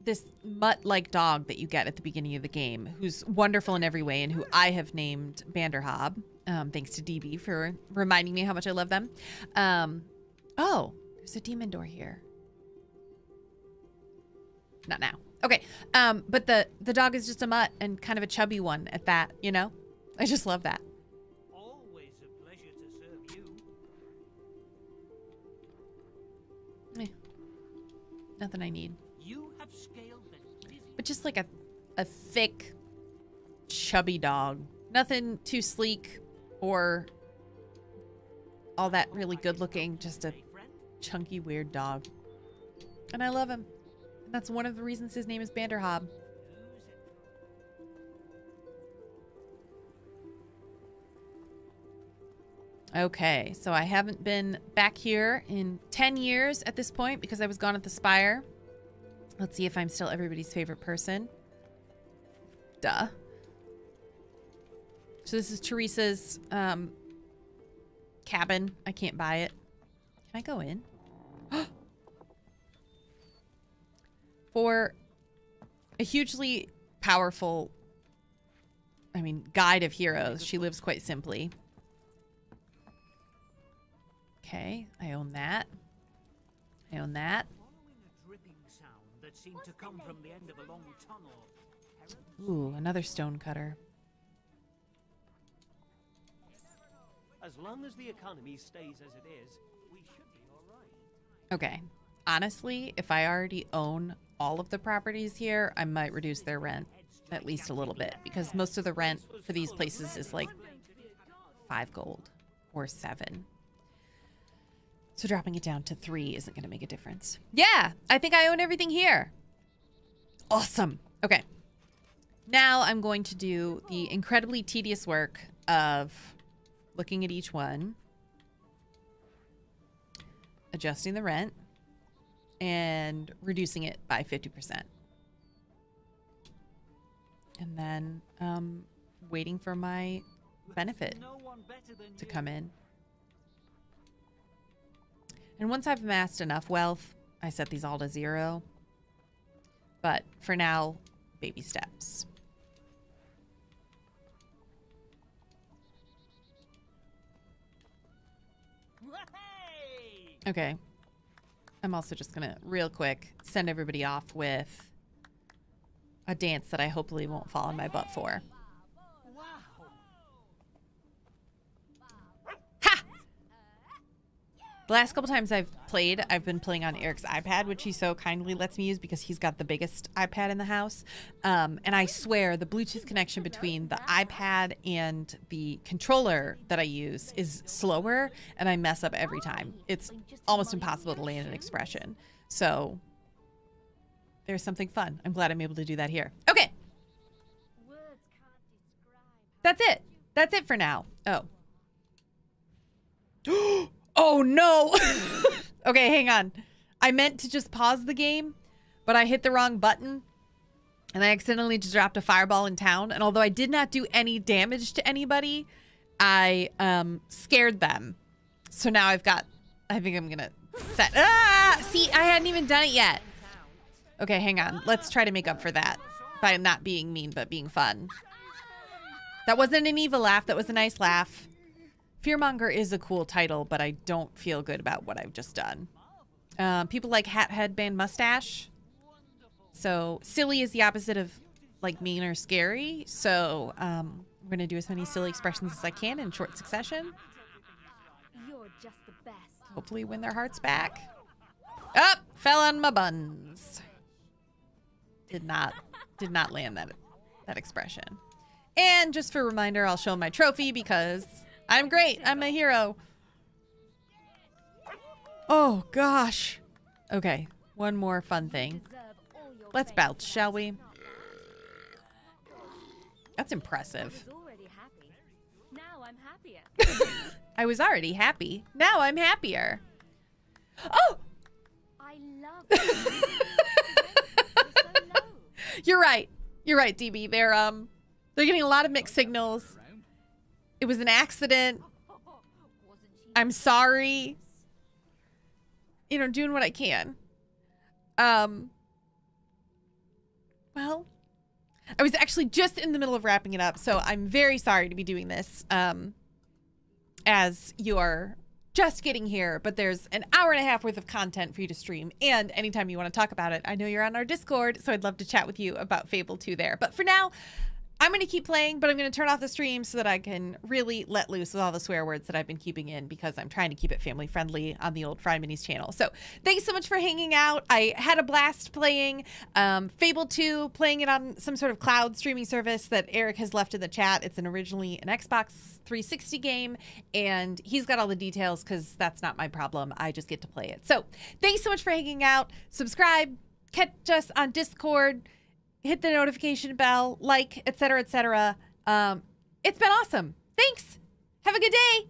this mutt-like dog that you get at the beginning of the game, who's wonderful in every way and who I have named Banderhob, thanks to DB for reminding me how much I love them. Oh, there's a demon door here. Not now. Okay, but the dog is just a mutt and kind of a chubby one at that, you know? I just love that. Always a pleasure to serve you. Nothing I need. You have scaled the... But just like a thick, chubby dog. Nothing too sleek or all that really good looking. Just a chunky, weird dog. And I love him. That's one of the reasons his name is Banderhob. Okay, so I haven't been back here in 10 years at this point because I was gone at the Spire. Let's see if I'm still everybody's favorite person. Duh. So this is Teresa's cabin. I can't buy it. Can I go in? For a hugely powerful, guide of heroes, she lives quite simply. Okay, I own that. I own that. That seemed to come from the end of a long tunnel. Ooh, another stone cutter. As long as the economy stays as it is, we should be all right. Okay. Honestly, if I already own all of the properties here, I might reduce their rent at least a little bit because most of the rent for these places is like 5 gold or 7. So dropping it down to 3 isn't going to make a difference. Yeah, I think I own everything here. Awesome. Okay. Now I'm going to do the incredibly tedious work of looking at each one. adjusting the rent, and reducing it by 50%. And then waiting for my benefit to come in. And once I've amassed enough wealth, I set these all to 0. But for now, baby steps. Okay. I'm also just going to, real quick, send everybody off with a dance that I hopefully won't fall on my butt for. Ha! The last couple times I've played, I've been playing on Eric's iPad, which he so kindly lets me use because he's got the biggest iPad in the house. And I swear the Bluetooth connection between the iPad and the controller that I use is slower, and I mess up every time. It's almost impossible to land an expression. So there's something fun. I'm glad I'm able to do that here. Okay. That's it. That's it for now. Oh. Oh, no. Okay, hang on. I meant to just pause the game, but I hit the wrong button, and I accidentally just dropped a fireball in town. And although I did not do any damage to anybody, I scared them. So now I've got, I think I'm going to set. Ah! See, I hadn't even done it yet. Okay, hang on. Let's try to make up for that by not being mean, but being fun. That wasn't an evil laugh. That was a nice laugh. Fearmonger is a cool title, but I don't feel good about what I've just done. People like Hat Headband Mustache. So silly is the opposite of like mean or scary. So I'm going to do as many silly expressions as I can in short succession. You're just the best. Hopefully win their hearts back. Up, fell on my buns. Did not land that expression. And just for a reminder, I'll show my trophy because I'm great. I'm a hero. Oh, gosh. Okay, one more fun thing. Let's belch, shall we? That's impressive. Now I'm happier. I was already happy. Now I'm happier. Oh! I love it. You're right. You're right, DB. They're getting a lot of mixed signals. It was an accident. I'm sorry. You know, doing what I can. Well, I was actually just in the middle of wrapping it up, so I'm very sorry to be doing this as you are just getting here, but there's an hour and a half worth of content for you to stream, and anytime you want to talk about it, I know you're on our Discord, so I'd love to chat with you about Fable 2 there. But for now, I'm going to keep playing, but I'm going to turn off the stream so that I can really let loose with all the swear words that I've been keeping in because I'm trying to keep it family friendly on the old FryMinis channel. So thanks so much for hanging out. I had a blast playing Fable 2, playing it on some sort of cloud streaming service that Eric has left in the chat. It's originally an Xbox 360 game, and he's got all the details because that's not my problem. I just get to play it. So thanks so much for hanging out. Subscribe, catch us on Discord, hit the notification bell, like, etc., etc. It's been awesome. Thanks. Have a good day.